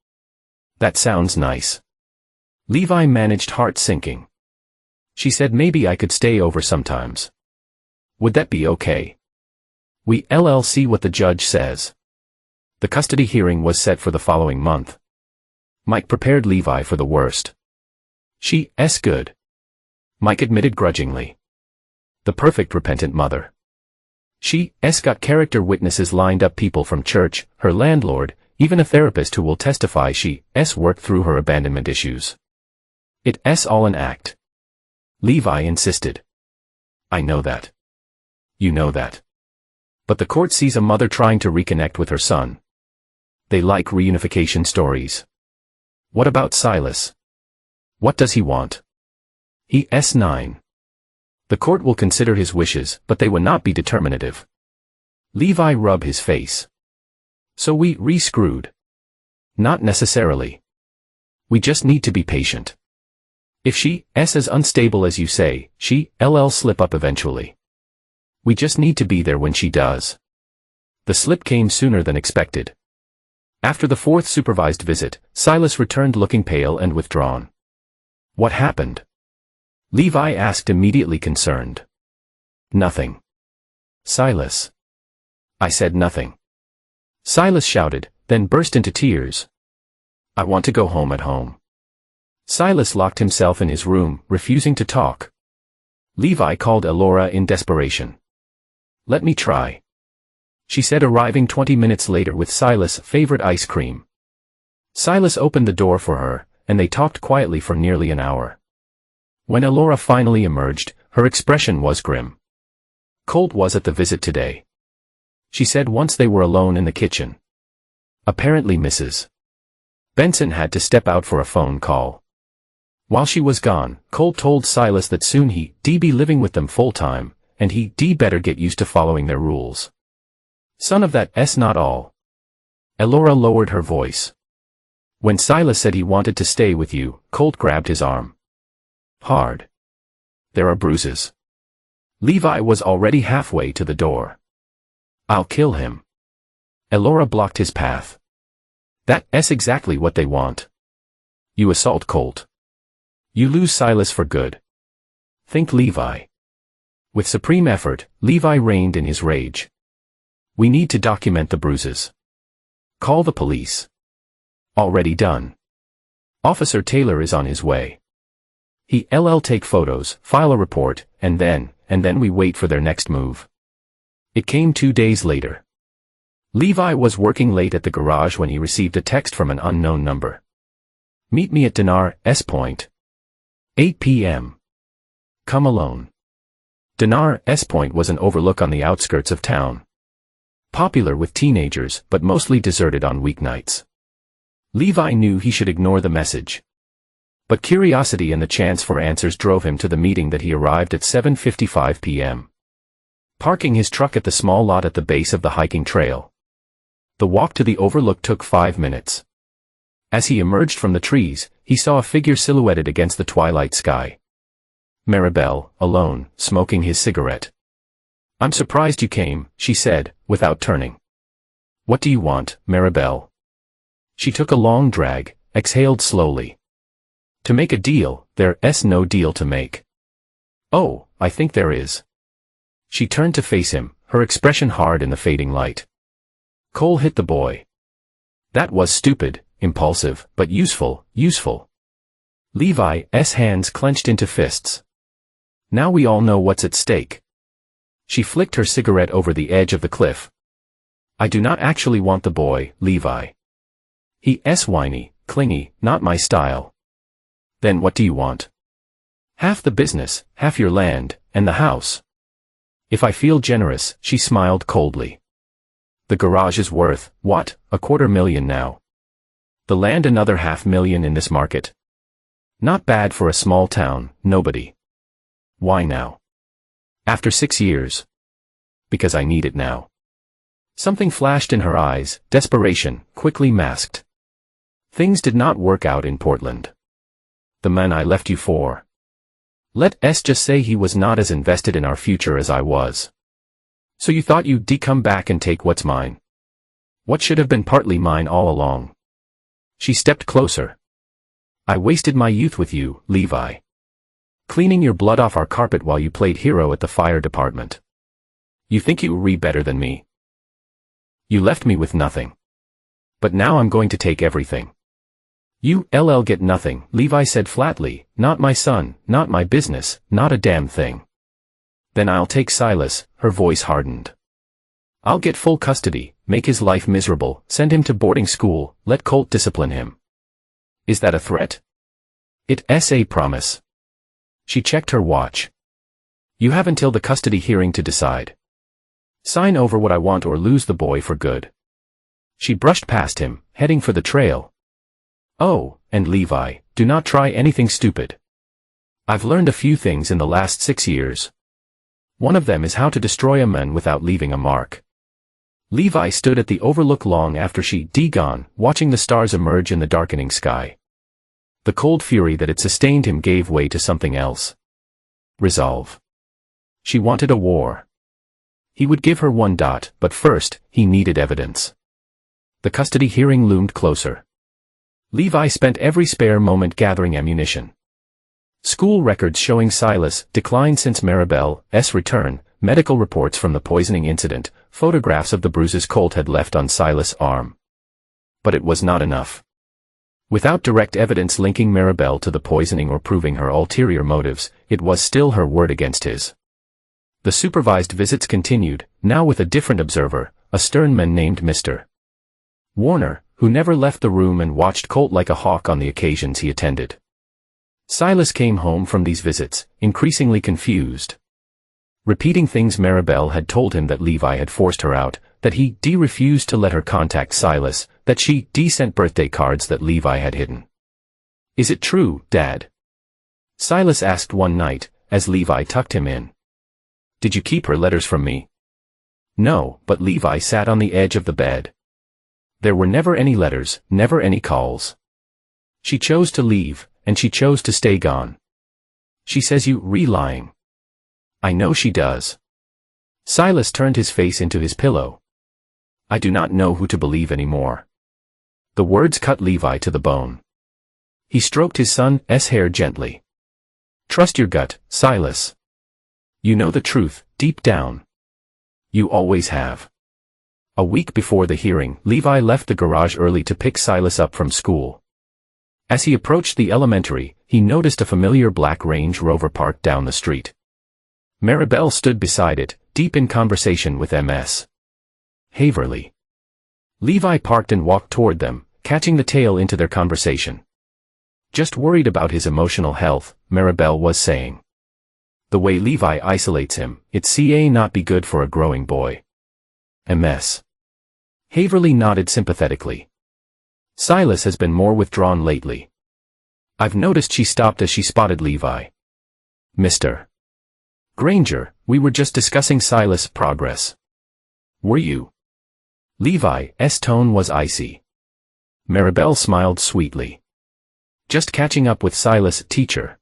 "That sounds nice." Levi managed heart sinking. "She said maybe I could stay over sometimes. Would that be okay?" We'll see what the judge says." The custody hearing was set for the following month. Mike prepared Levi for the worst. "She's good," Mike admitted grudgingly. "The perfect repentant mother. She's got character witnesses lined up, people from church, her landlord, even a therapist who will testify she's worked through her abandonment issues. It's all an act." Levi insisted. "I know that. You know that. But the court sees a mother trying to reconnect with her son. They like reunification stories." "What about Silas? What does he want?" "He's 9. The court will consider his wishes, but they will not be determinative." Levi rubbed his face. "So we re-screwed?" "Not necessarily. We just need to be patient. If she's as unstable as you say, she'll slip up eventually. We just need to be there when she does." The slip came sooner than expected. After the 4th supervised visit, Silas returned looking pale and withdrawn. "What happened?" Levi asked, immediately concerned. "Nothing." "Silas." "I said nothing." Silas shouted, then burst into tears. "I want to go home at home." Silas locked himself in his room, refusing to talk. Levi called Elora in desperation. "Let me try," she said, arriving 20 minutes later with Silas' favorite ice cream. Silas opened the door for her, and they talked quietly for nearly an hour. When Elora finally emerged, her expression was grim. "Colt was at the visit today," she said once they were alone in the kitchen. "Apparently Mrs. Benson had to step out for a phone call." While she was gone, Colt told Silas that soon he'd be living with them full-time, and he'd better get used to following their rules. "Son of that's not all." Elora lowered her voice. "When Silas said he wanted to stay with you," Colt grabbed his arm. "Hard. There are bruises." Levi was already halfway to the door. "I'll kill him." Elora blocked his path. "That's exactly what they want. You assault Colt. You lose Silas for good. Think Levi." With supreme effort, Levi reined in his rage. "We need to document the bruises. Call the police." "Already done. Officer Taylor is on his way. He'll take photos, file a report, and then we wait for their next move." It came 2 days later. Levi was working late at the garage when he received a text from an unknown number. "Meet me at Dinar's Point. 8 p.m. Come alone." Dinar's Point was an overlook on the outskirts of town. Popular with teenagers, but mostly deserted on weeknights. Levi knew he should ignore the message. But curiosity and the chance for answers drove him to the meeting that he arrived at 7:55 p.m. parking his truck at the small lot at the base of the hiking trail. The walk to the overlook took 5 minutes. As he emerged from the trees, he saw a figure silhouetted against the twilight sky. Maribel, alone, smoking his cigarette. "I'm surprised you came," she said, without turning. "What do you want, Maribel?" She took a long drag, exhaled slowly. "To make a deal, there's no deal to make." "Oh, I think there is." She turned to face him, her expression hard in the fading light. Cole hit the boy. That was stupid, impulsive, but useful. Levi's hands clenched into fists. "Now we all know what's at stake." She flicked her cigarette over the edge of the cliff. "I do not actually want the boy, Levi. He's whiny, clingy, not my style." "Then what do you want?" "Half the business, half your land, and the house." "If I feel generous," she smiled coldly. "The garage is worth, what, $250,000 now. The land another $500,000 in this market. Not bad for a small town, nobody." "Why now?" "After 6 years. Because I need it now." Something flashed in her eyes, desperation, quickly masked. "Things did not work out in Portland. The man I left you for. Let's just say he was not as invested in our future as I was. So you thought you'd come back and take what's mine. What should have been partly mine all along." She stepped closer. "I wasted my youth with you, Levi. Cleaning your blood off our carpet while you played hero at the fire department. You think you're better than me? You left me with nothing. But now I'm going to take everything." "You'll get nothing," Levi said flatly, "not my son, not my business, not a damn thing." "Then I'll take Silas," her voice hardened. "I'll get full custody, make his life miserable, send him to boarding school, let Colt discipline him." "Is that a threat?" "It's a promise." She checked her watch. "You have until the custody hearing to decide. Sign over what I want or lose the boy for good." She brushed past him, heading for the trail. "Oh, and Levi, do not try anything stupid. I've learned a few things in the last 6 years. One of them is how to destroy a man without leaving a mark." Levi stood at the overlook long after she'd gone, watching the stars emerge in the darkening sky. The cold fury that had sustained him gave way to something else. Resolve. She wanted a war. He would give her one, but first, he needed evidence. The custody hearing loomed closer. Levi spent every spare moment gathering ammunition. School records showing Silas declined since Maribel's return, medical reports from the poisoning incident, photographs of the bruises Colt had left on Silas' arm. But it was not enough. Without direct evidence linking Maribel to the poisoning or proving her ulterior motives, it was still her word against his. The supervised visits continued, now with a different observer, a stern man named Mr. Warner, who never left the room and watched Colt like a hawk on the occasions he attended. Silas came home from these visits, increasingly confused. Repeating things Maribel had told him that Levi had forced her out, that he refused to let her contact Silas, that she sent birthday cards that Levi had hidden. "Is it true, Dad?" Silas asked one night, as Levi tucked him in. "Did you keep her letters from me?" "No," but Levi sat on the edge of the bed. "There were never any letters, never any calls. She chose to leave, and she chose to stay gone. She says you're lying." "I know she does." Silas turned his face into his pillow. "I do not know who to believe anymore." The words cut Levi to the bone. He stroked his son's hair gently. "Trust your gut, Silas. You know the truth, deep down. You always have." A week before the hearing, Levi left the garage early to pick Silas up from school. As he approached the elementary, he noticed a familiar black Range Rover parked down the street. Maribel stood beside it, deep in conversation with Ms. Haverly. Levi parked and walked toward them, catching the tail into their conversation. "Just worried about his emotional health," Maribel was saying. "The way Levi isolates him, it's not be good for a growing boy." Ms. Haverly nodded sympathetically. "Silas has been more withdrawn lately. I've noticed." She stopped as she spotted Levi. "Mr. Granger, we were just discussing Silas' progress. Were you? Levi's tone was icy. Maribel smiled sweetly. Just catching up with Silas, teacher.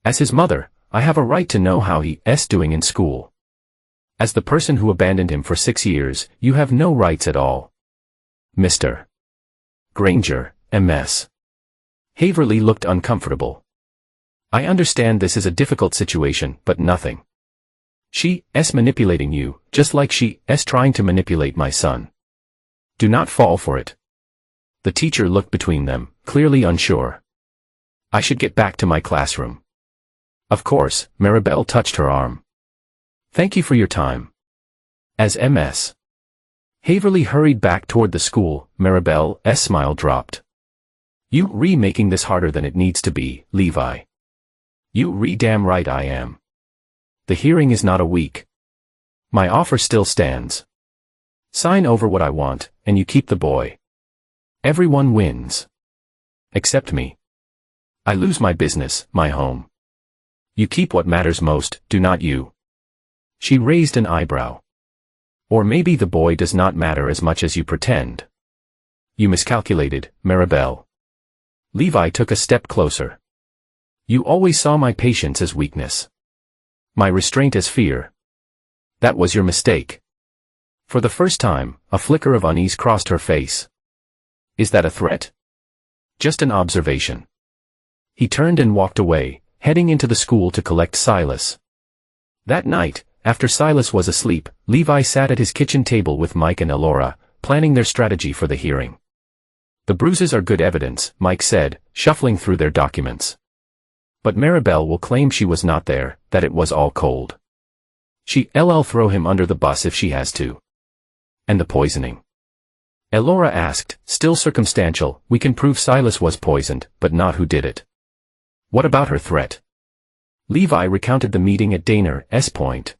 As his mother, I have a right to know how he's doing in school. As the person who abandoned him for 6 years, you have no rights at all. Mr. Granger, MS. Haverly looked uncomfortable. I understand this is a difficult situation, but nothing. She's manipulating you, just like she's trying to manipulate my son. Do not fall for it. The teacher looked between them, clearly unsure. I should get back to my classroom. Of course, Maribel touched her arm. Thank you for your time. As MS. Haverly hurried back toward the school, Maribel's smile dropped. You making this harder than it needs to be, Levi. You damn right I am. The hearing is not a week. My offer still stands. Sign over what I want, and you keep the boy. Everyone wins. Except me. I lose my business, my home. You keep what matters most, do not you? She raised an eyebrow. Or maybe the boy does not matter as much as you pretend. You miscalculated, Maribel. Levi took a step closer. You always saw my patience as weakness. My restraint as fear. That was your mistake. For the first time, a flicker of unease crossed her face. Is that a threat? Just an observation. He turned and walked away, heading into the school to collect Silas. That night, after Silas was asleep, Levi sat at his kitchen table with Mike and Elora, planning their strategy for the hearing. The bruises are good evidence, Mike said, shuffling through their documents. But Maribel will claim she was not there, that it was all cold. She'll throw him under the bus if she has to. And the poisoning? Elora asked, still circumstantial. We can prove Silas was poisoned, but not who did it. What about her threat? Levi recounted the meeting at Dana's point.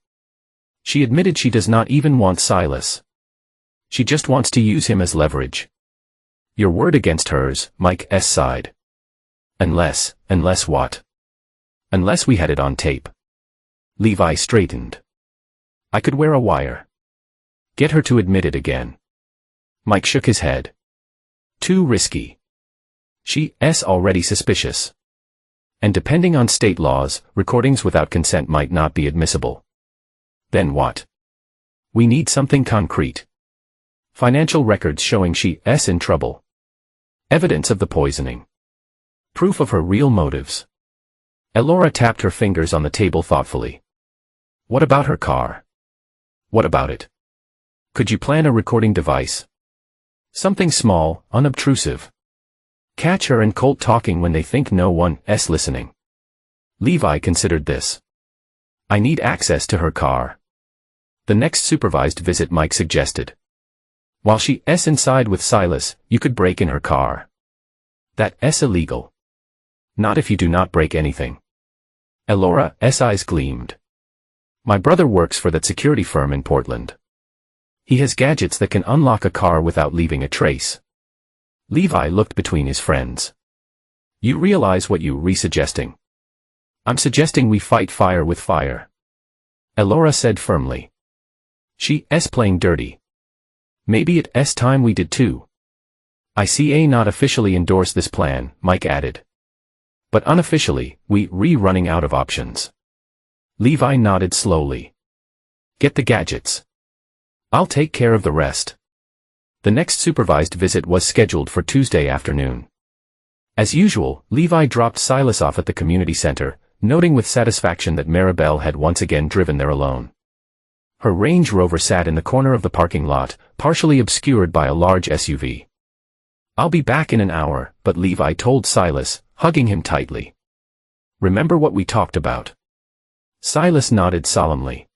She admitted she does not even want Silas. She just wants to use him as leverage. Your word against hers, Mike sighed. Unless what? Unless we had it on tape. Levi straightened. I could wear a wire. Get her to admit it again. Mike shook his head. Too risky. She's already suspicious. And depending on state laws, recordings without consent might not be admissible. Then what? We need something concrete. Financial records showing she's in trouble. Evidence of the poisoning. Proof of her real motives. Elora tapped her fingers on the table thoughtfully. What about her car? What about it? Could you plan a recording device? Something small, unobtrusive. Catch her and Colt talking when they think no one's listening. Levi considered this. I need access to her car. The next supervised visit, Mike suggested. While she's inside with Silas, you could break in her car. That's illegal. Not if you do not break anything. Elora's eyes gleamed. My brother works for that security firm in Portland. He has gadgets that can unlock a car without leaving a trace. Levi looked between his friends. You realize what you're suggesting? I'm suggesting we fight fire with fire. Elora said firmly. She's playing dirty. Maybe it's time we did too. I see not officially endorse this plan, Mike added. But unofficially, we're running out of options. Levi nodded slowly. Get the gadgets. I'll take care of the rest. The next supervised visit was scheduled for Tuesday afternoon. As usual, Levi dropped Silas off at the community center, noting with satisfaction that Maribel had once again driven there alone. Her Range Rover sat in the corner of the parking lot, partially obscured by a large SUV. I'll be back in an hour, but Levi told Silas, hugging him tightly. Remember what we talked about? Silas nodded solemnly.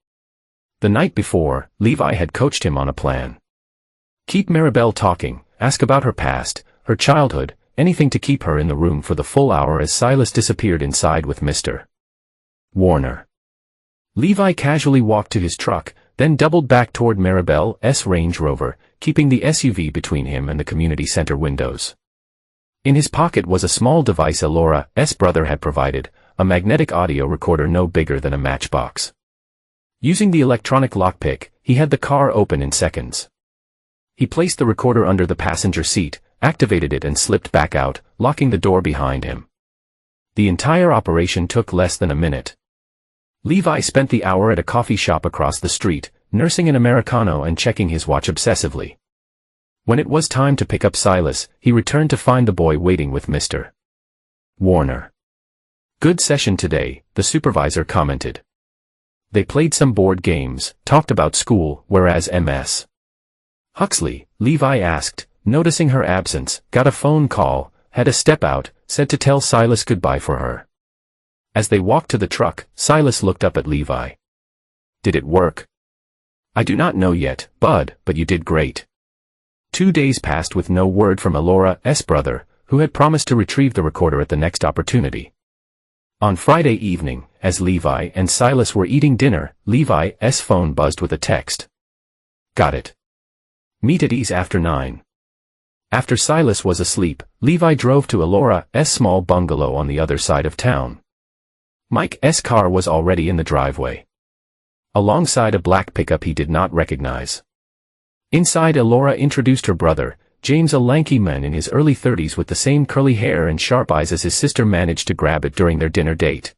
The night before, Levi had coached him on a plan. Keep Maribel talking, ask about her past, her childhood, anything to keep her in the room for the full hour as Silas disappeared inside with Mr. Warner. Levi casually walked to his truck, then doubled back toward Maribel's Range Rover, keeping the SUV between him and the community center windows. In his pocket was a small device Elora's brother had provided, a magnetic audio recorder no bigger than a matchbox. Using the electronic lockpick, he had the car open in seconds. He placed the recorder under the passenger seat, activated it and slipped back out, locking the door behind him. The entire operation took less than a minute. Levi spent the hour at a coffee shop across the street, nursing an Americano and checking his watch obsessively. When it was time to pick up Silas, he returned to find the boy waiting with Mr. Warner. "Good session today," the supervisor commented. They played some board games, talked about school, whereas Ms. Huxley, Levi asked, noticing her absence, got a phone call, had a step out, said to tell Silas goodbye for her. As they walked to the truck, Silas looked up at Levi. "Did it work?" "I do not know yet, Bud, but you did great." 2 days passed with no word from Alora's brother, who had promised to retrieve the recorder at the next opportunity. On Friday evening, as Levi and Silas were eating dinner, Levi's phone buzzed with a text. "Got it. Meet at E's after 9. After Silas was asleep, Levi drove to Alora's small bungalow on the other side of town. Mike's car was already in the driveway. Alongside a black pickup he did not recognize. Inside, Alora introduced her brother, James, a lanky man in his early 30s with the same curly hair and sharp eyes as his sister managed to grab it during their dinner date.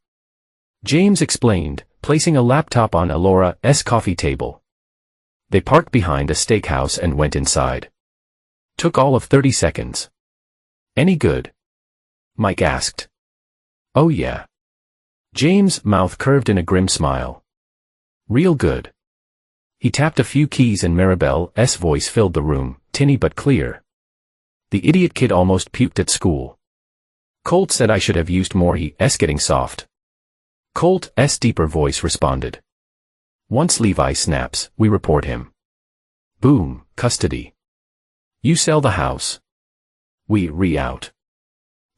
James explained, placing a laptop on Alora's coffee table. They parked behind a steakhouse and went inside. Took all of 30 seconds. "Any good?" Mike asked. "Oh yeah." James' mouth curved in a grim smile. "Real good." He tapped a few keys and Maribel's voice filled the room, tinny but clear. "The idiot kid almost puked at school. Colt said I should have used more. He's getting soft." Colt's deeper voice responded. "Once Levi snaps, we report him. Boom, custody. You sell the house. We re-out.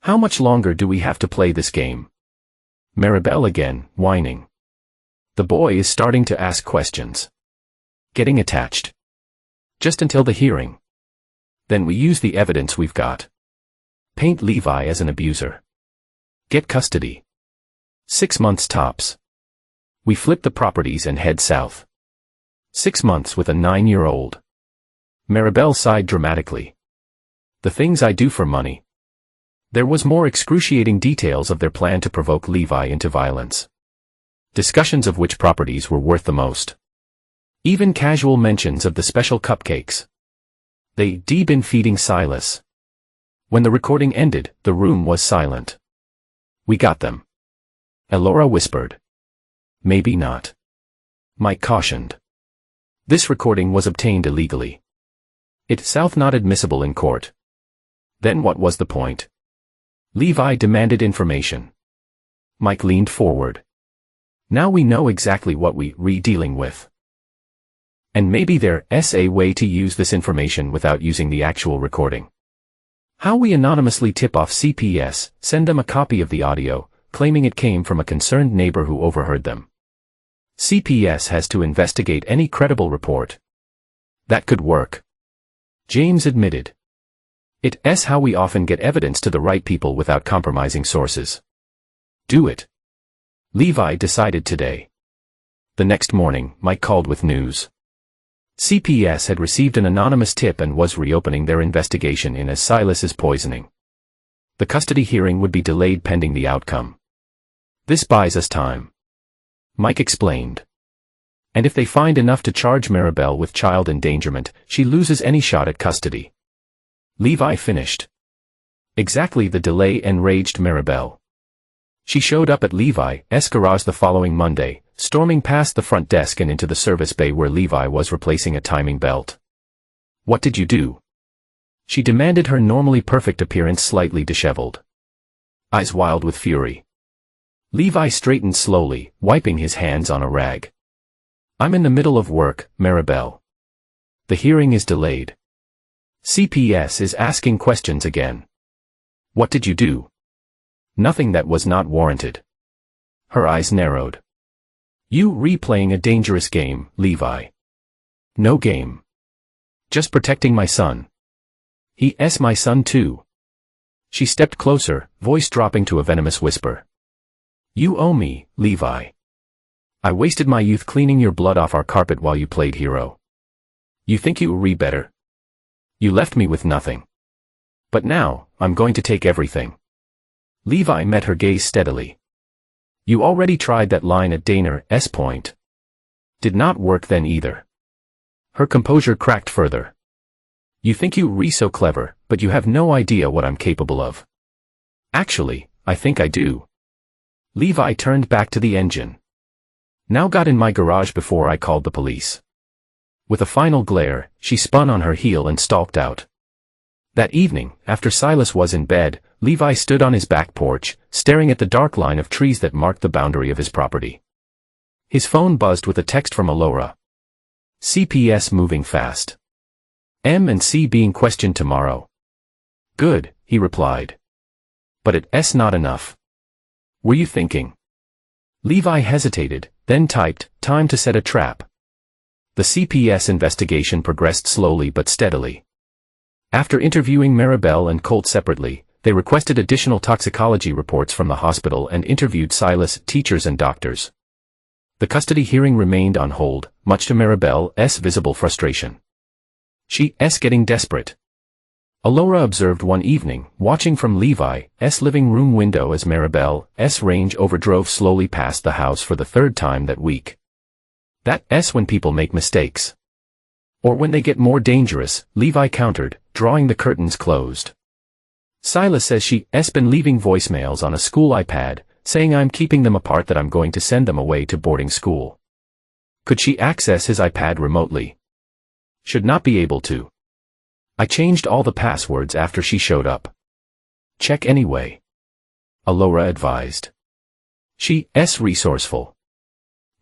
How much longer do we have to play this game?" Maribel again, whining. The boy is starting to ask questions. Getting attached. Just until the hearing. Then we use the evidence we've got. Paint Levi as an abuser. Get custody. 6 months tops. We flip the properties and head south. 6 months with a 9-year-old. Maribel sighed dramatically. The things I do for money. There was more excruciating details of their plan to provoke Levi into violence. Discussions of which properties were worth the most. Even casual mentions of the special cupcakes. They'd been feeding Silas. When the recording ended, the room was silent. "We got them." Alora whispered. "Maybe not." Mike cautioned. This recording was obtained illegally. It's not admissible in court. Then what was the point? Levi demanded information. Mike leaned forward. Now we know exactly what we're dealing with. And maybe there's a way to use this information without using the actual recording. How we anonymously tip off CPS, send them a copy of the audio, claiming it came from a concerned neighbor who overheard them. CPS has to investigate any credible report. That could work. James admitted. It's how we often get evidence to the right people without compromising sources. Do it. Levi decided today. The next morning, Mike called with news. CPS had received an anonymous tip and was reopening their investigation into Silas's poisoning. The custody hearing would be delayed pending the outcome. This buys us time. Mike explained. And if they find enough to charge Maribel with child endangerment, she loses any shot at custody. Levi finished. Exactly. The delay enraged Maribel. She showed up at Levi's garage the following Monday, storming past the front desk and into the service bay where Levi was replacing a timing belt. "What did you do?" She demanded, her normally perfect appearance slightly disheveled. Eyes wild with fury. Levi straightened slowly, wiping his hands on a rag. "I'm in the middle of work, Maribel. The hearing is delayed. CPS is asking questions again." "What did you do?" "Nothing that was not warranted." Her eyes narrowed. "You replaying a dangerous game, Levi." "No game. Just protecting my son." "He's my son too." She stepped closer, voice dropping to a venomous whisper. You owe me, Levi. I wasted my youth cleaning your blood off our carpet while you played hero. You think you re better? You left me with nothing. But now, I'm going to take everything. Levi met her gaze steadily. You already tried that line at Dana's point. Did not work then either. Her composure cracked further. You think you re so clever, but you have no idea what I'm capable of. Actually, I think I do. Levi turned back to the engine. Now got in my garage before I called the police. With a final glare, she spun on her heel and stalked out. That evening, after Silas was in bed, Levi stood on his back porch, staring at the dark line of trees that marked the boundary of his property. His phone buzzed with a text from Alora. CPS moving fast. M and C being questioned tomorrow. Good, he replied. But it's not enough. Were you thinking? Levi hesitated, then typed, time to set a trap. The CPS investigation progressed slowly but steadily. After interviewing Maribel and Colt separately, they requested additional toxicology reports from the hospital and interviewed Silas, teachers and doctors. The custody hearing remained on hold, much to Maribel's visible frustration. She's getting desperate. Alora observed one evening, watching from Levi's living room window as Maribel's Range Rover drove slowly past the house for the third time that week. That's when people make mistakes. Or when they get more dangerous, Levi countered, drawing the curtains closed. Silas says she's been leaving voicemails on a school iPad, saying I'm keeping them apart, that I'm going to send them away to boarding school. Could she access his iPad remotely? Should not be able to. I changed all the passwords after she showed up. Check anyway. Alora advised. She's resourceful.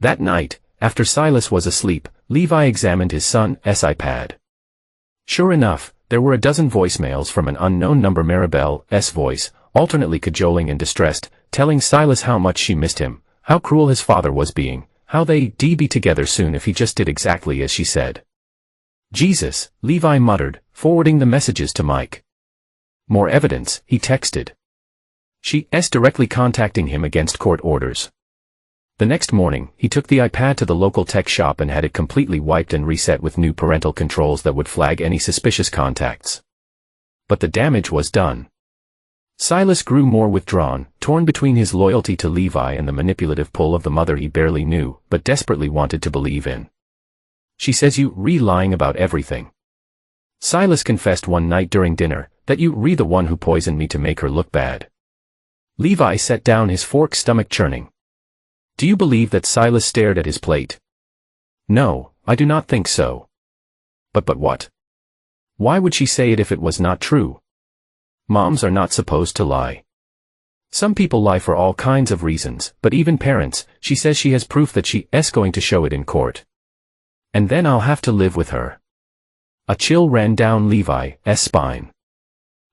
That night, after Silas was asleep, Levi examined his son's iPad. Sure enough, there were a dozen voicemails from an unknown number. Maribel's voice, alternately cajoling and distressed, telling Silas how much she missed him, how cruel his father was being, how they'd be together soon if he just did exactly as she said. Jesus, Levi muttered, forwarding the messages to Mike. More evidence, he texted. She's directly contacting him against court orders. The next morning, he took the iPad to the local tech shop and had it completely wiped and reset with new parental controls that would flag any suspicious contacts. But the damage was done. Silas grew more withdrawn, torn between his loyalty to Levi and the manipulative pull of the mother he barely knew, but desperately wanted to believe in. She says you lying about everything. Silas confessed one night during dinner, that you the one who poisoned me to make her look bad. Levi set down his fork, stomach churning. Do you believe that? Silas stared at his plate. No, I do not think so. But what? Why would she say it if it was not true? Moms are not supposed to lie. Some people lie for all kinds of reasons, but even parents, she says she has proof that she's going to show it in court. And then I'll have to live with her. A chill ran down Levi's spine.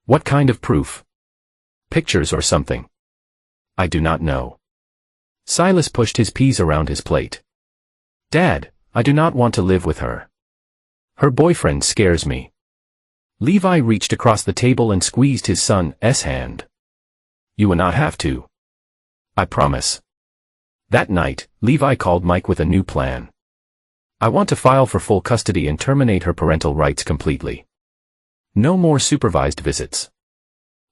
What kind of proof? Pictures or something? I do not know. Silas pushed his peas around his plate. Dad, I do not want to live with her. Her boyfriend scares me. Levi reached across the table and squeezed his son's hand. You will not have to. I promise. That night, Levi called Mike with a new plan. I want to file for full custody and terminate her parental rights completely. No more supervised visits.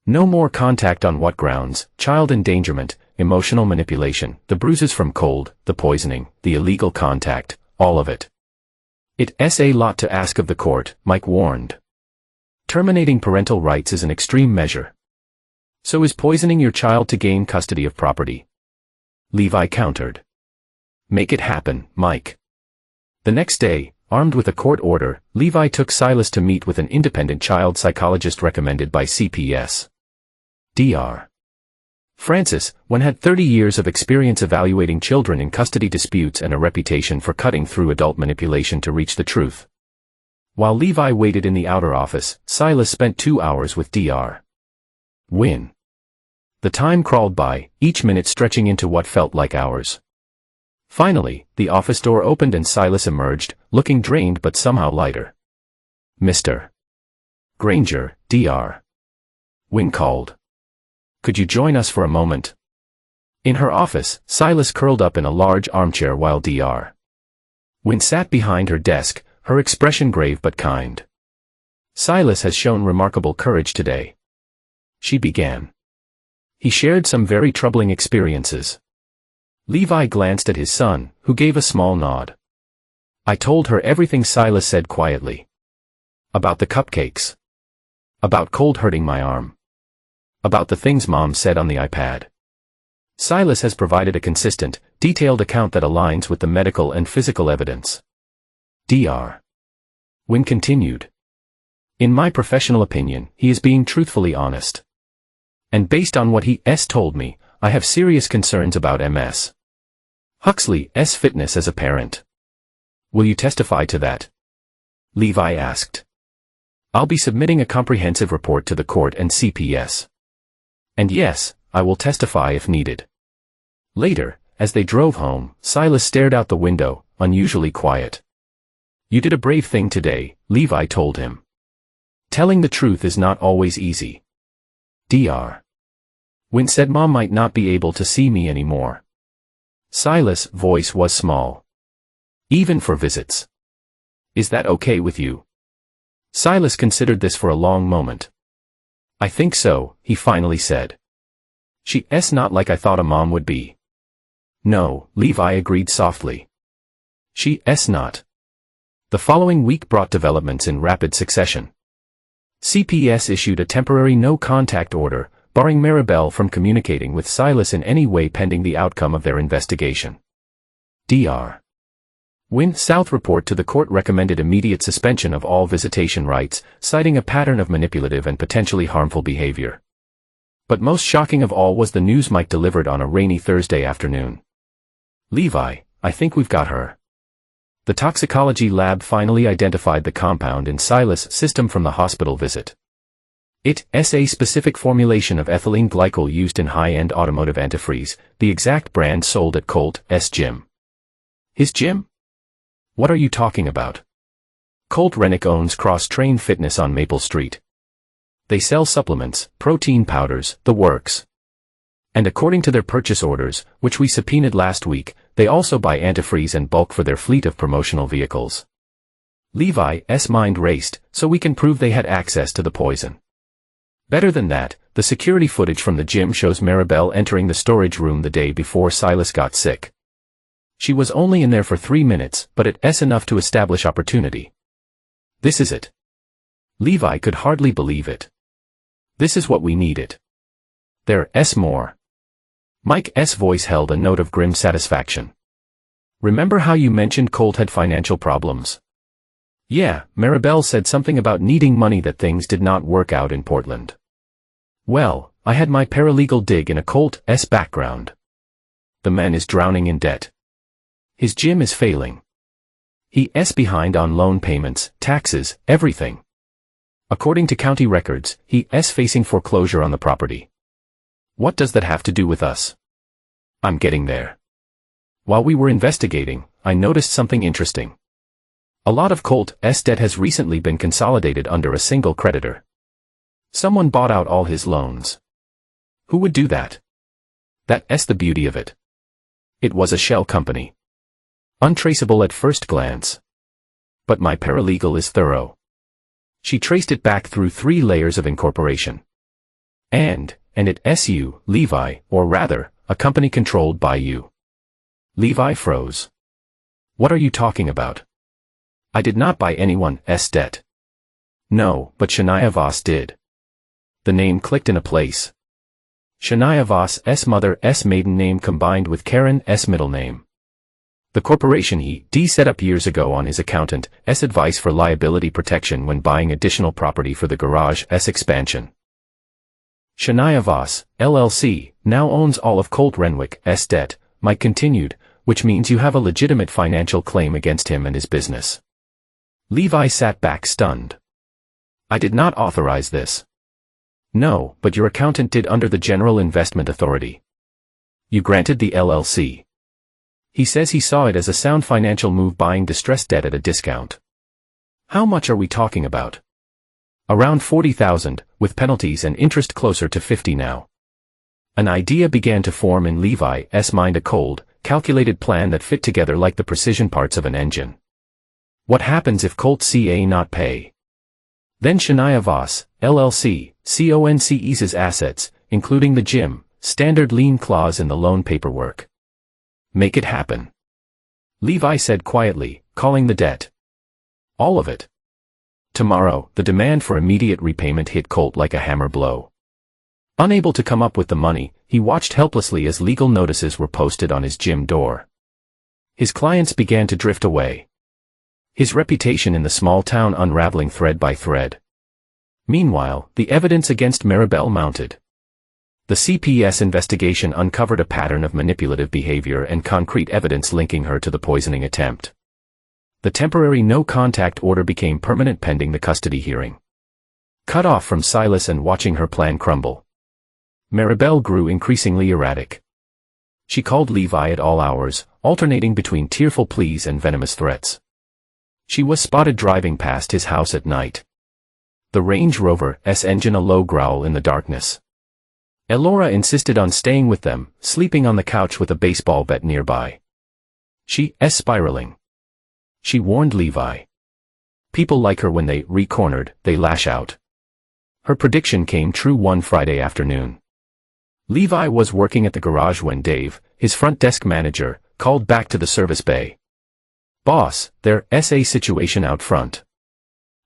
No more contact. On what grounds? Child endangerment, emotional manipulation, the bruises from cold, the poisoning, the illegal contact, all of it. It's a lot to ask of the court, Mike warned. Terminating parental rights is an extreme measure. So is poisoning your child to gain custody of property. Levi countered. Make it happen, Mike. The next day, armed with a court order, Levi took Silas to meet with an independent child psychologist recommended by CPS. Dr. Francis, one had 30 years of experience evaluating children in custody disputes and a reputation for cutting through adult manipulation to reach the truth. While Levi waited in the outer office, Silas spent 2 hours with Dr. Wynne. The time crawled by, each minute stretching into what felt like hours. Finally, the office door opened and Silas emerged, looking drained but somehow lighter. Mr. Granger, Dr. Wynne called. Could you join us for a moment? In her office, Silas curled up in a large armchair while Dr. Wynne sat behind her desk, her expression grave but kind. Silas has shown remarkable courage today, she began. He shared some very troubling experiences. Levi glanced at his son, who gave a small nod. I told her everything, Silas said quietly. About the cupcakes. About Colt hurting my arm. About the things Mom said on the iPad. Silas has provided a consistent, detailed account that aligns with the medical and physical evidence. Dr. Wynne continued. In my professional opinion, he is being truthfully honest. And based on what he told me, I have serious concerns about Ms. Huxley's fitness as a parent. Will you testify to that? Levi asked. I'll be submitting a comprehensive report to the court and CPS. And yes, I will testify if needed. Later, as they drove home, Silas stared out the window, unusually quiet. You did a brave thing today, Levi told him. Telling the truth is not always easy. Dr. Wynne said Mom might not be able to see me anymore. Silas' voice was small. Even for visits. Is that okay with you? Silas considered this for a long moment. I think so, he finally said. She's not like I thought a mom would be. No, Levi agreed softly. She's not. The following week brought developments in rapid succession. CPS issued a temporary no-contact order, barring Maribel from communicating with Silas in any way pending the outcome of their investigation. Dr. Wynne South report to the court recommended immediate suspension of all visitation rights, citing a pattern of manipulative and potentially harmful behavior. But most shocking of all was the news Mike delivered on a rainy Thursday afternoon. Levi, I think we've got her. The toxicology lab finally identified the compound in Silas' system from the hospital visit. It's a specific formulation of ethylene glycol used in high-end automotive antifreeze, the exact brand sold at Colt's gym. His gym? What are you talking about? Colt Rennick owns Cross Train Fitness on Maple Street. They sell supplements, protein powders, the works. And according to their purchase orders, which we subpoenaed last week, they also buy antifreeze and bulk for their fleet of promotional vehicles. Levi's mind raced, so we can prove they had access to the poison. Better than that, the security footage from the gym shows Maribel entering the storage room the day before Silas got sick. She was only in there for 3 minutes, but it's enough to establish opportunity. This is it. Levi could hardly believe it. This is what we needed. There's more. Mike's voice held a note of grim satisfaction. Remember how you mentioned Colt had financial problems? Yeah, Maribel said something about needing money, that things did not work out in Portland. Well, I had my paralegal dig in a Colt's background. The man is drowning in debt. His gym is failing. He's behind on loan payments, taxes, everything. According to county records, he's facing foreclosure on the property. What does that have to do with us? I'm getting there. While we were investigating, I noticed something interesting. A lot of Colt's debt has recently been consolidated under a single creditor. Someone bought out all his loans. Who would do that? That's the beauty of it. It was a shell company. Untraceable at first glance. But my paralegal is thorough. She traced it back through 3 layers of incorporation. And it's you, Levi, or rather, a company controlled by you. Levi froze. What are you talking about? I did not buy anyone's debt. No, but Shania Voss did. The name clicked in a place. Shania Voss's mother's maiden name combined with Karen's middle name. The corporation he set up years ago on his accountant's advice for liability protection when buying additional property for the garage's expansion. Shania Voss, LLC, now owns all of Colt Renwick's debt, Mike continued, which means you have a legitimate financial claim against him and his business. Levi sat back stunned. I did not authorize this. No, but your accountant did under the General Investment Authority. You granted the LLC. He says he saw it as a sound financial move buying distressed debt at a discount. How much are we talking about? Around $40,000, with penalties and interest closer to $50,000 now. An idea began to form in Levi's mind, a cold, calculated plan that fit together like the precision parts of an engine. What happens if Colt ca not pay? Then Shania Voss, LLC, CONC eases assets, including the gym, standard lien clause in the loan paperwork. Make it happen. Levi said quietly, calling the debt. All of it. Tomorrow, the demand for immediate repayment hit Colt like a hammer blow. Unable to come up with the money, he watched helplessly as legal notices were posted on his gym door. His clients began to drift away. His reputation in the small town unraveling thread by thread. Meanwhile, the evidence against Maribel mounted. The CPS investigation uncovered a pattern of manipulative behavior and concrete evidence linking her to the poisoning attempt. The temporary no-contact order became permanent pending the custody hearing. Cut off from Silas and watching her plan crumble, Maribel grew increasingly erratic. She called Levi at all hours, alternating between tearful pleas and venomous threats. She was spotted driving past his house at night. The Range Rover's engine a low growl in the darkness. Elora insisted on staying with them, sleeping on the couch with a baseball bat nearby. She's spiraling. She warned Levi. People like her when they re-cornered, they lash out. Her prediction came true one Friday afternoon. Levi was working at the garage when Dave, his front desk manager, called back to the service bay. "Boss, there's a situation out front."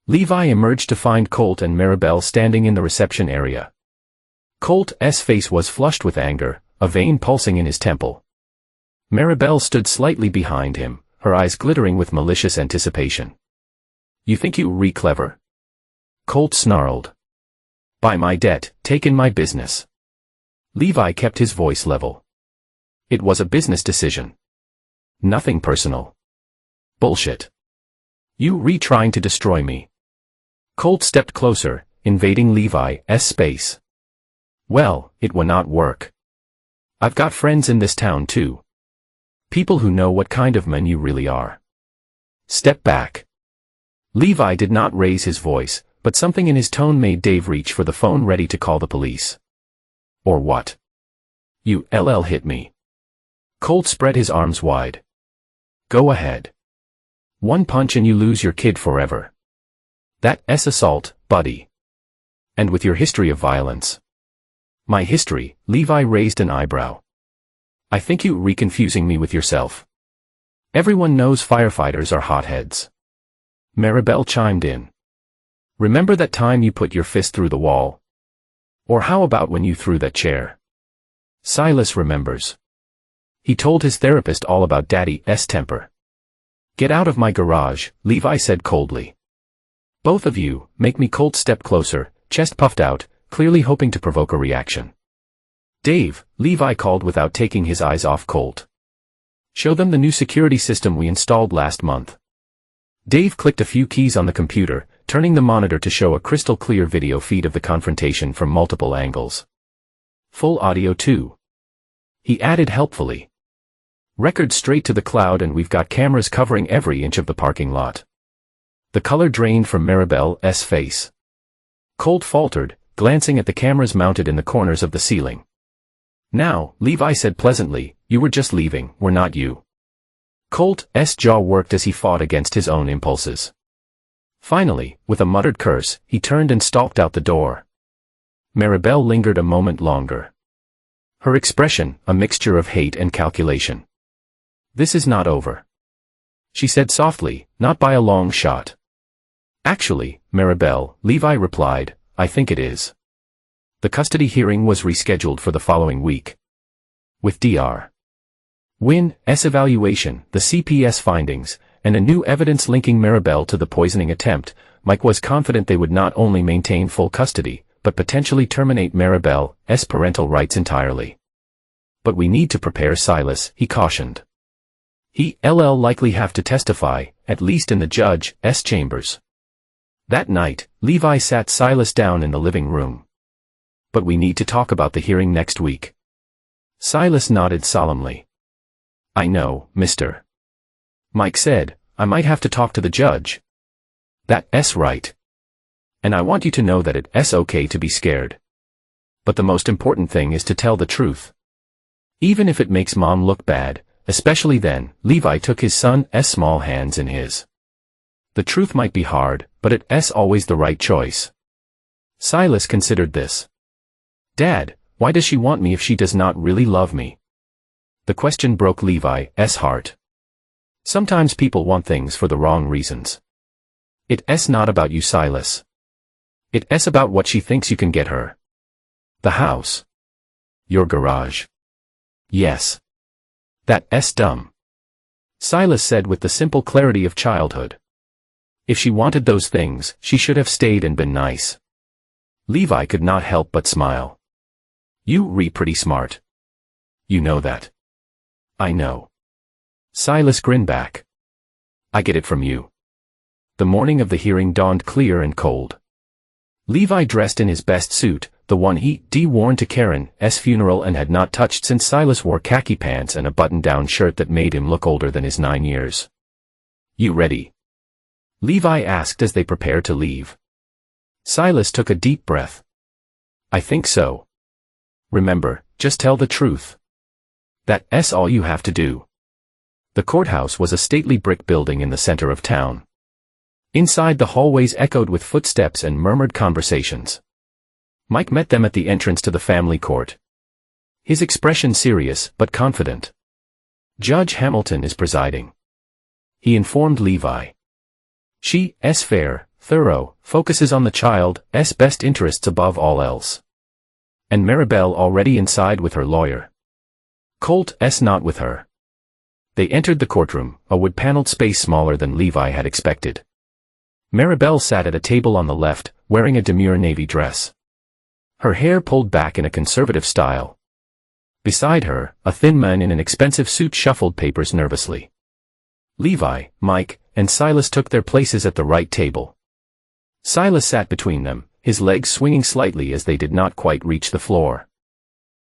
Levi emerged to find Colt and Maribel standing in the reception area. Colt's face was flushed with anger, a vein pulsing in his temple. Maribel stood slightly behind him, her eyes glittering with malicious anticipation. "You think you're clever?" Colt snarled. "Buy my debt, take in my business." Levi kept his voice level. "It was a business decision. Nothing personal." "Bullshit. You trying to destroy me." Colt stepped closer, invading Levi's space. "Well, it will not work. I've got friends in this town too. People who know what kind of man you really are. Step back." Levi did not raise his voice, but something in his tone made Dave reach for the phone ready to call the police. "Or what? You hit me." Colt spread his arms wide. "Go ahead. One punch and you lose your kid forever. That's assault, buddy. And with your history of violence." "My history?" Levi raised an eyebrow. "I think you're confusing me with yourself. Everyone knows firefighters are hotheads." Maribel chimed in. "Remember that time you put your fist through the wall? Or how about when you threw that chair?" Silas remembers. He told his therapist all about Daddy's temper. "Get out of my garage," Levi said coldly. "Both of you, make me." Colt stepped closer, chest puffed out, clearly hoping to provoke a reaction. "Dave," Levi called without taking his eyes off Colt. "Show them the new security system we installed last month." Dave clicked a few keys on the computer, turning the monitor to show a crystal-clear video feed of the confrontation from multiple angles. Full audio too. He added helpfully. "Record straight to the cloud and we've got cameras covering every inch of the parking lot." The color drained from Maribel's face. Colt faltered, glancing at the cameras mounted in the corners of the ceiling. "Now," Levi said pleasantly, "you were just leaving, were not you?" Colt's jaw worked as he fought against his own impulses. Finally, with a muttered curse, he turned and stalked out the door. Maribel lingered a moment longer. Her expression, a mixture of hate and calculation. "This is not over," she said softly, "not by a long shot." "Actually, Maribel," Levi replied, "I think it is." The custody hearing was rescheduled for the following week. With Dr. Wynn's evaluation, the CPS findings, and a new evidence linking Maribel to the poisoning attempt, Mike was confident they would not only maintain full custody, but potentially terminate Maribel's parental rights entirely. "But we need to prepare Silas," he cautioned. He'll likely have to testify, at least in the judge's chambers. That night, Levi sat Silas down in the living room. "But we need to talk about the hearing next week." Silas nodded solemnly. "I know, Mr. Mike said, I might have to talk to the judge." "That's right. And I want you to know that it's okay to be scared. But the most important thing is to tell the truth. Even if it makes Mom look bad, especially then. Levi took his son's small hands in his. The truth might be hard, but it's always the right choice. Silas considered this. Dad, why does she want me if she does not really love me? The question broke Levi's heart. Sometimes people want things for the wrong reasons. It's not about you, Silas. It's about what she thinks you can get her. The house. Your garage. Yes. That's dumb. Silas said with the simple clarity of childhood. If she wanted those things, she should have stayed and been nice. Levi could not help but smile. You're pretty smart. You know that. I know. Silas grinned back. I get it from you. The morning of the hearing dawned clear and cold. Levi dressed in his best suit, the one he'd worn to Karen's funeral and had not touched since Silas wore khaki pants and a button-down shirt that made him look older than his 9 years. You ready? Levi asked as they prepared to leave. Silas took a deep breath. I think so. Remember, just tell the truth. That's all you have to do. The courthouse was a stately brick building in the center of town. Inside, the hallways echoed with footsteps and murmured conversations. Mike met them at the entrance to the family court. His expression serious but confident. Judge Hamilton is presiding. He informed Levi. She's fair, thorough, focuses on the child's best interests above all else. And Maribel already inside with her lawyer. Colt's not with her. They entered the courtroom, a wood-paneled space smaller than Levi had expected. Maribel sat at a table on the left, wearing a demure navy dress. Her hair pulled back in a conservative style. Beside her, a thin man in an expensive suit shuffled papers nervously. Levi, Mike, and Silas took their places at the right table. Silas sat between them, his legs swinging slightly as they did not quite reach the floor.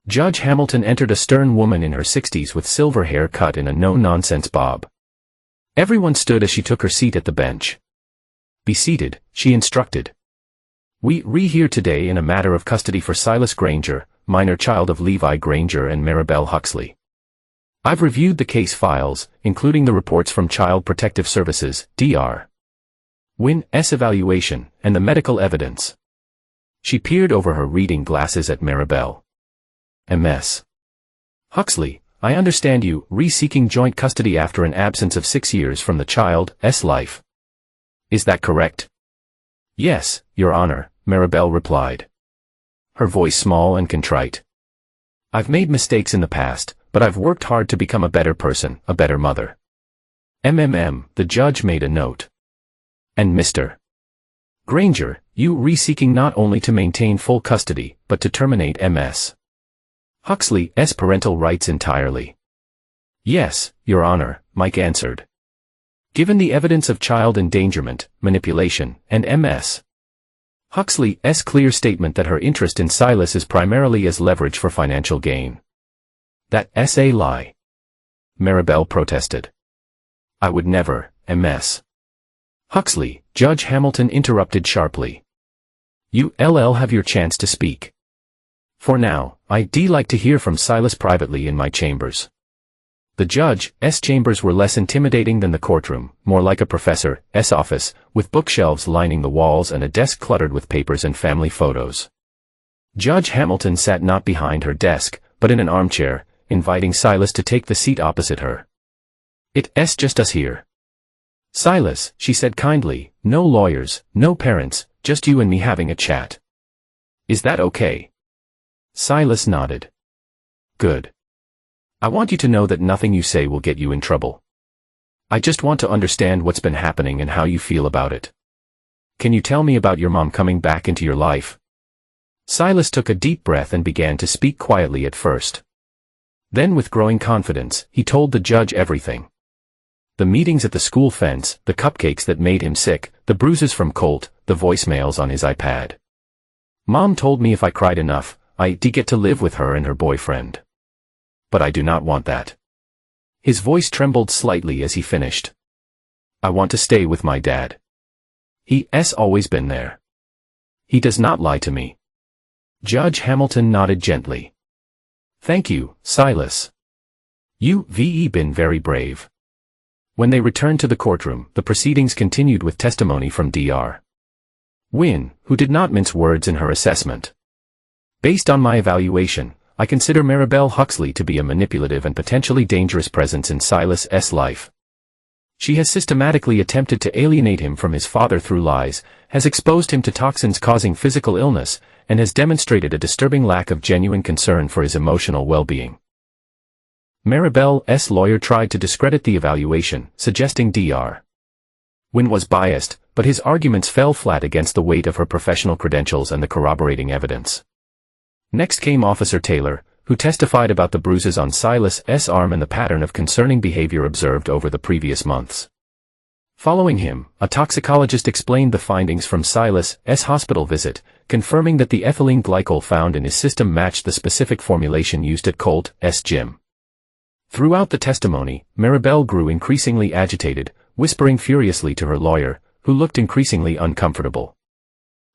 Judge Hamilton entered, a stern woman in her 60s with silver hair cut in a no-nonsense bob. Everyone stood as she took her seat at the bench. Be seated, she instructed. We're here today in a matter of custody for Silas Granger, minor child of Levi Granger and Maribel Huxley. I've reviewed the case files, including the reports from Child Protective Services, Dr. Wynn's evaluation, and the medical evidence. She peered over her reading glasses at Maribel. Ms. Huxley, I understand you're seeking joint custody after an absence of 6 years from the child's life. Is that correct? Yes, Your Honor, Maribel replied. Her voice small and contrite. I've made mistakes in the past, but I've worked hard to become a better person, a better mother. The judge made a note. And Mr. Granger, you're seeking not only to maintain full custody, but to terminate Ms. Huxley's parental rights entirely. Yes, Your Honor, Mike answered. Given the evidence of child endangerment, manipulation, and Ms. Huxley's clear statement that her interest in Silas is primarily as leverage for financial gain. That's a lie. Maribel protested. I would never, Ms. Huxley, Judge Hamilton interrupted sharply. You'll have your chance to speak. For now, I'd like to hear from Silas privately in my chambers. The judge's chambers were less intimidating than the courtroom, more like a professor's office, with bookshelves lining the walls and a desk cluttered with papers and family photos. Judge Hamilton sat not behind her desk, but in an armchair, inviting Silas to take the seat opposite her. It's just us here. Silas, she said kindly, no lawyers, no parents, just you and me having a chat. Is that okay? Silas nodded. Good. I want you to know that nothing you say will get you in trouble. I just want to understand what's been happening and how you feel about it. Can you tell me about your mom coming back into your life? Silas took a deep breath and began to speak quietly at first. Then with growing confidence, he told the judge everything. The meetings at the school fence, the cupcakes that made him sick, the bruises from Colt, the voicemails on his iPad. Mom told me if I cried enough, I'd get to live with her and her boyfriend. But I do not want that. His voice trembled slightly as he finished. I want to stay with my dad. He's always been there. He does not lie to me. Judge Hamilton nodded gently. Thank you, Silas. You've been very brave. When they returned to the courtroom, the proceedings continued with testimony from Dr. Wynne, who did not mince words in her assessment. Based on my evaluation, I consider Maribel Huxley to be a manipulative and potentially dangerous presence in Silas's life. She has systematically attempted to alienate him from his father through lies, has exposed him to toxins causing physical illness, and has demonstrated a disturbing lack of genuine concern for his emotional well-being. Maribel's lawyer tried to discredit the evaluation, suggesting Dr. Wynne was biased, but his arguments fell flat against the weight of her professional credentials and the corroborating evidence. Next came Officer Taylor, who testified about the bruises on Silas's arm and the pattern of concerning behavior observed over the previous months. Following him, a toxicologist explained the findings from Silas's hospital visit, confirming that the ethylene glycol found in his system matched the specific formulation used at Colt's gym. Throughout the testimony, Maribel grew increasingly agitated, whispering furiously to her lawyer, who looked increasingly uncomfortable.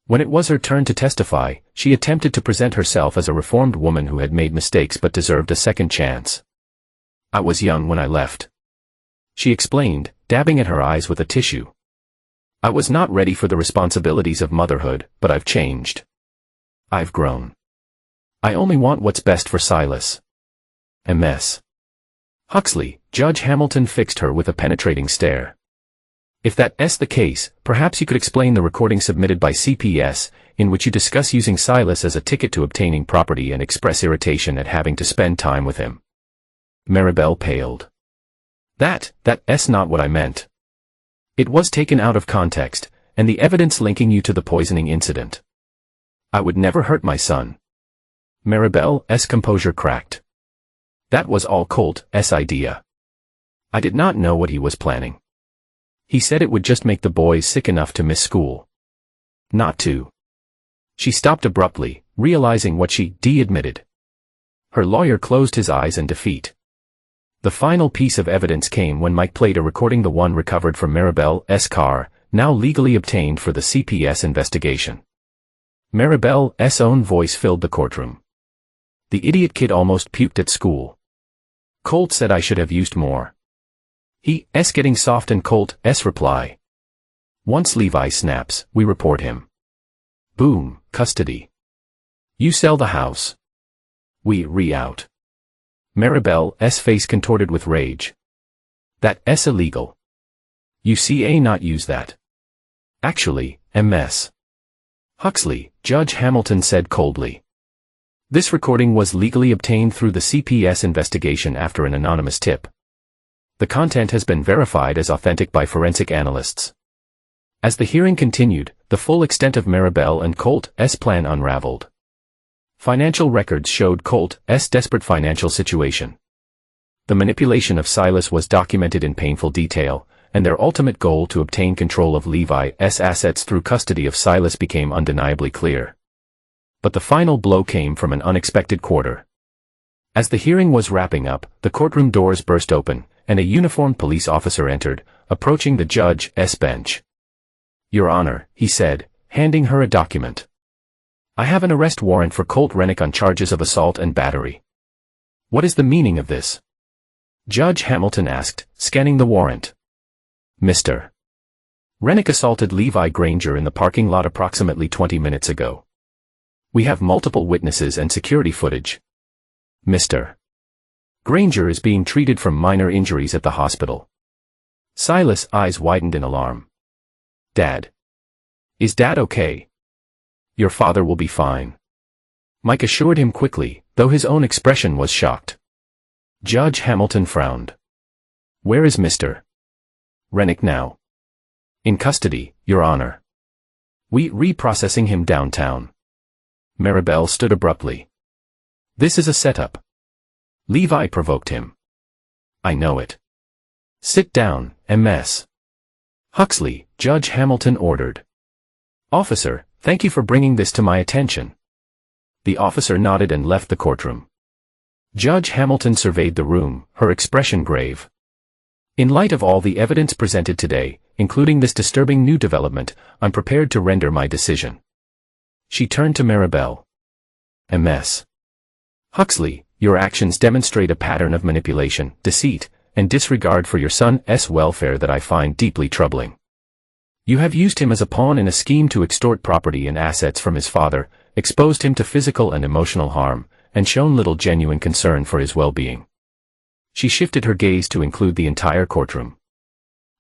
When it was her turn to testify, she attempted to present herself as a reformed woman who had made mistakes but deserved a second chance. I was young when I left, she explained, dabbing at her eyes with a tissue. I was not ready for the responsibilities of motherhood, but I've changed. I've grown. I only want what's best for Silas. Ms. Huxley, Judge Hamilton fixed her with a penetrating stare. If that's the case, perhaps you could explain the recording submitted by CPS, in which you discuss using Silas as a ticket to obtaining property and express irritation at having to spend time with him. Maribel paled. That's not what I meant. It was taken out of context, and the evidence linking you to the poisoning incident. I would never hurt my son. Maribel's composure cracked. That was all Colt's idea. I did not know what he was planning. He said it would just make the boys sick enough to miss school. Not to. She stopped abruptly, realizing what she admitted. Her lawyer closed his eyes in defeat. The final piece of evidence came when Mike played a recording, the one recovered from Maribel's car, now legally obtained for the CPS investigation. Maribel's own voice filled the courtroom. The idiot kid almost puked at school. Colt said I should have used more. He's getting soft, and Colt's reply. Once Levi snaps, we report him. Boom, custody. You sell the house. We re-out. Maribel's face contorted with rage. That's illegal. You not use that. Actually, Ms. Huxley, Judge Hamilton said coldly. This recording was legally obtained through the CPS investigation after an anonymous tip. The content has been verified as authentic by forensic analysts. As the hearing continued, the full extent of Maribel and Colt's plan unraveled. Financial records showed Colt's desperate financial situation. The manipulation of Silas was documented in painful detail, and their ultimate goal to obtain control of Levi's assets through custody of Silas became undeniably clear. But the final blow came from an unexpected quarter. As the hearing was wrapping up, the courtroom doors burst open, and a uniformed police officer entered, approaching the judge's bench. Your Honor, he said, handing her a document. I have an arrest warrant for Colt Rennick on charges of assault and battery. What is the meaning of this? Judge Hamilton asked, scanning the warrant. Mr. Rennick assaulted Levi Granger in the parking lot approximately 20 minutes ago. We have multiple witnesses and security footage. Mr. Granger is being treated for minor injuries at the hospital. Silas' eyes widened in alarm. Dad. Is Dad okay? Your father will be fine. Mike assured him quickly, though his own expression was shocked. Judge Hamilton frowned. Where is Mr. Rennick now? In custody, Your Honor. We reprocessing him downtown. Maribel stood abruptly. This is a setup. Levi provoked him. I know it. Sit down, Ms. Huxley, Judge Hamilton ordered. Officer, thank you for bringing this to my attention. The officer nodded and left the courtroom. Judge Hamilton surveyed the room, her expression grave. In light of all the evidence presented today, including this disturbing new development, I'm prepared to render my decision. She turned to Maribel. MS. Huxley, your actions demonstrate a pattern of manipulation, deceit, and disregard for your son's welfare that I find deeply troubling. You have used him as a pawn in a scheme to extort property and assets from his father, exposed him to physical and emotional harm, and shown little genuine concern for his well-being. She shifted her gaze to include the entire courtroom.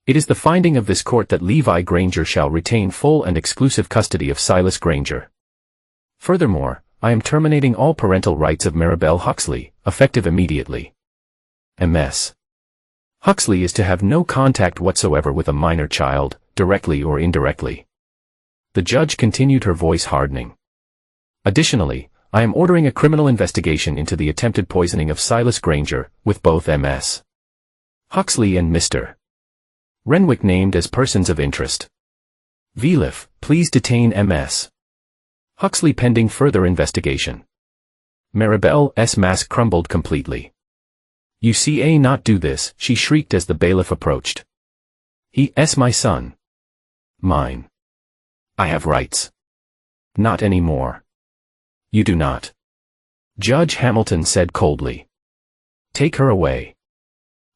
It is the finding of this court that Levi Granger shall retain full and exclusive custody of Silas Granger. Furthermore, I am terminating all parental rights of Maribel Huxley, effective immediately. MS. Huxley is to have no contact whatsoever with a minor child, directly or indirectly. The judge continued, her voice hardening. Additionally, I am ordering a criminal investigation into the attempted poisoning of Silas Granger, with both MS. Huxley and Mr. Renwick named as persons of interest. Vliff, please detain MS. Huxley pending further investigation. Maribel's mask crumbled completely. You see not do this, she shrieked as the bailiff approached. He's my son. Mine. I have rights. Not anymore. You do not. Judge Hamilton said coldly. Take her away.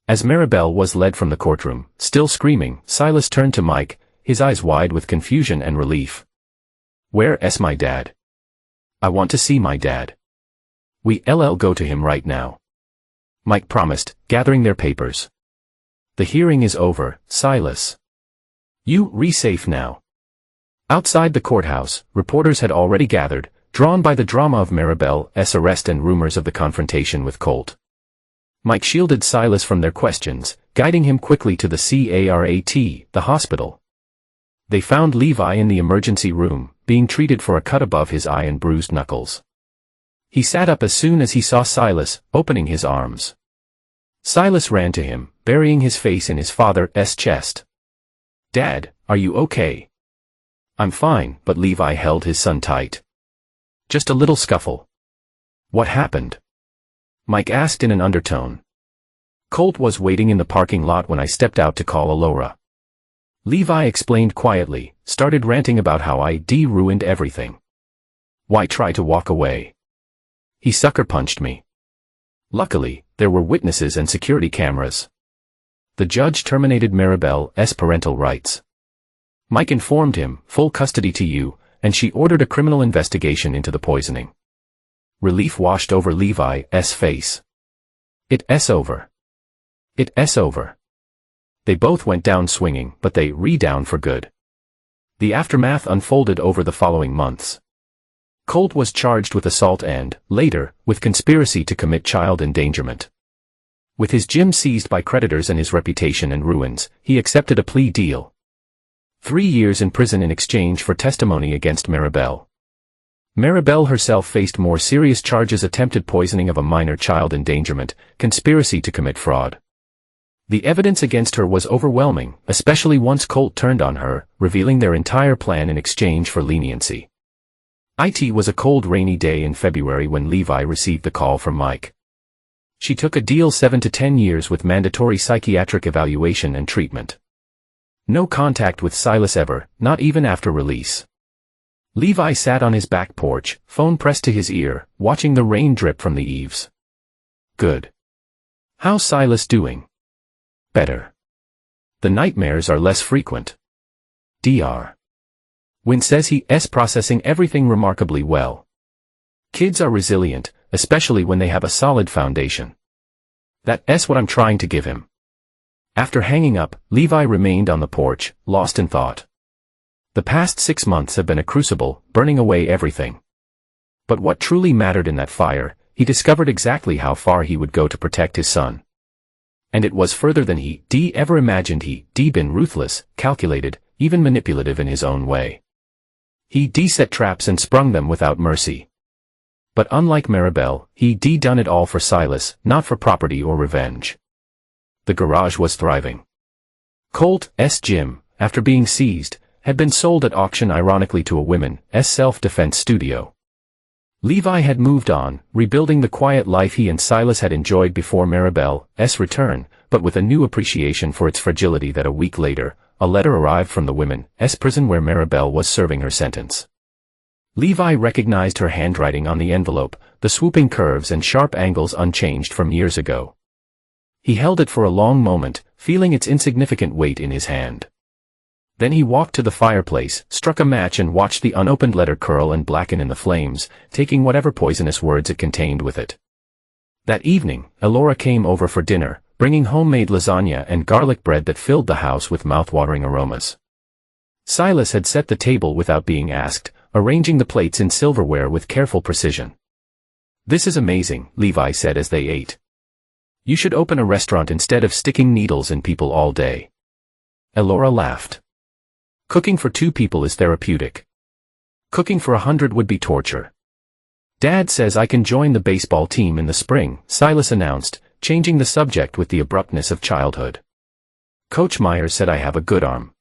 As Maribel was led from the courtroom, still screaming, Silas turned to Mike, his eyes wide with confusion and relief. Where's my dad? I want to see my dad. We'll go to him right now. Mike promised, gathering their papers. The hearing is over, Silas. You're safe now. Outside the courthouse, reporters had already gathered, drawn by the drama of Maribel's arrest and rumors of the confrontation with Colt. Mike shielded Silas from their questions, guiding him quickly to the CARAT, the hospital. They found Levi in the emergency room, being treated for a cut above his eye and bruised knuckles. He sat up as soon as he saw Silas, opening his arms. Silas ran to him, burying his face in his father's chest. Dad, are you okay? I'm fine, but Levi held his son tight. Just a little scuffle. What happened? Mike asked in an undertone. Colt was waiting in the parking lot when I stepped out to call Alora. Levi explained quietly, started ranting about how I'd ruined everything. Why try to walk away? He sucker punched me. Luckily, there were witnesses and security cameras. The judge terminated Maribel's parental rights. Mike informed him, full custody to you, and she ordered a criminal investigation into the poisoning. Relief washed over Levi's face. It's over. It's over. They both went down swinging, but they re-down for good. The aftermath unfolded over the following months. Colt was charged with assault and, later, with conspiracy to commit child endangerment. With his gym seized by creditors and his reputation in ruins, he accepted a plea deal. 3 years in prison in exchange for testimony against Maribel. Maribel herself faced more serious charges: attempted poisoning of a minor, child endangerment, conspiracy to commit fraud. The evidence against her was overwhelming, especially once Colt turned on her, revealing their entire plan in exchange for leniency. It was a cold, rainy day in February when Levi received the call from Mike. She took a deal 7 to 10 years with mandatory psychiatric evaluation and treatment. No contact with Silas ever, not even after release. Levi sat on his back porch, phone pressed to his ear, watching the rain drip from the eaves. Good. How's Silas doing? Better. The nightmares are less frequent. Dr. Wynn says he's processing everything remarkably well. Kids are resilient, especially when they have a solid foundation. That's what I'm trying to give him. After hanging up, Levi remained on the porch, lost in thought. The past 6 months have been a crucible, burning away everything. But what truly mattered in that fire, he discovered exactly how far he would go to protect his son. And it was further than he'd ever imagined. He'd been ruthless, calculated, even manipulative in his own way. He'd set traps and sprung them without mercy. But unlike Maribel, he'd done it all for Silas, not for property or revenge. The garage was thriving. Colt's gym, after being seized, had been sold at auction, ironically to a women's self-defense studio. Levi had moved on, rebuilding the quiet life he and Silas had enjoyed before Maribel's return, but with a new appreciation for its fragility. That a week later, a letter arrived from the women's prison where Maribel was serving her sentence. Levi recognized her handwriting on the envelope, the swooping curves and sharp angles unchanged from years ago. He held it for a long moment, feeling its insignificant weight in his hand. Then he walked to the fireplace, struck a match and watched the unopened letter curl and blacken in the flames, taking whatever poisonous words it contained with it. That evening, Elora came over for dinner, bringing homemade lasagna and garlic bread that filled the house with mouth-watering aromas. Silas had set the table without being asked, arranging the plates in silverware with careful precision. "This is amazing," Levi said as they ate. "You should open a restaurant instead of sticking needles in people all day." Elora laughed. "Cooking for 2 people is therapeutic. Cooking for 100 would be torture." "Dad says I can join the baseball team in the spring," Silas announced, changing the subject with the abruptness of childhood. "Coach Myers said I have a good arm."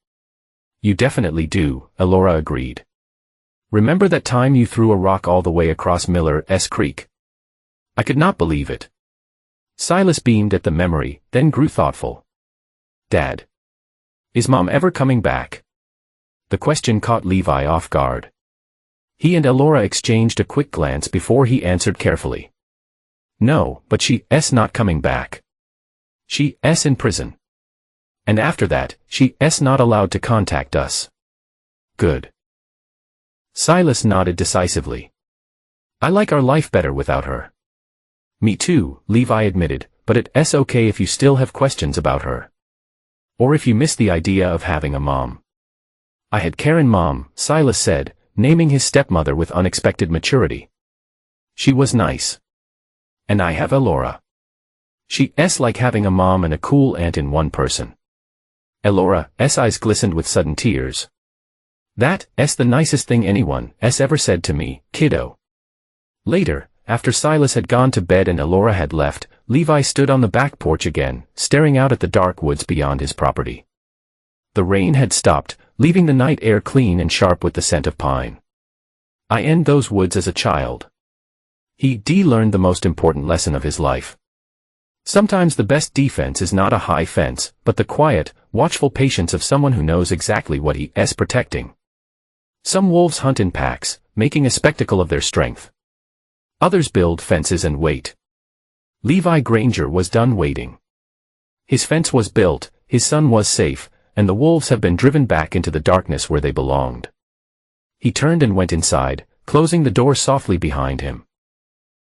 "You definitely do," Elora agreed. "Remember that time you threw a rock all the way across Miller's Creek?" I could not believe it. Silas beamed at the memory, then grew thoughtful. "Dad, is Mom ever coming back?" The question caught Levi off guard. He and Elora exchanged a quick glance before he answered carefully. "No, but she's not coming back. She's in prison. And after that, she's not allowed to contact us." "Good." Silas nodded decisively. "I like our life better without her." "Me too," Levi admitted, "but it's okay if you still have questions about her. Or if you miss the idea of having a mom." "I had Karen Mom," Silas said, naming his stepmother with unexpected maturity. "She was nice. And I have Elora. She's like having a mom and a cool aunt in one person." Elora's eyes glistened with sudden tears. "That's the nicest thing anyone's ever said to me, kiddo." Later, after Silas had gone to bed and Elora had left, Levi stood on the back porch again, staring out at the dark woods beyond his property. The rain had stopped, leaving the night air clean and sharp with the scent of pine. "I envied those woods as a child." He learned the most important lesson of his life. Sometimes the best defense is not a high fence, but the quiet, watchful patience of someone who knows exactly what he is protecting. Some wolves hunt in packs, making a spectacle of their strength. Others build fences and wait. Levi Granger was done waiting. His fence was built, his son was safe, and the wolves have been driven back into the darkness where they belonged. He turned and went inside, closing the door softly behind him.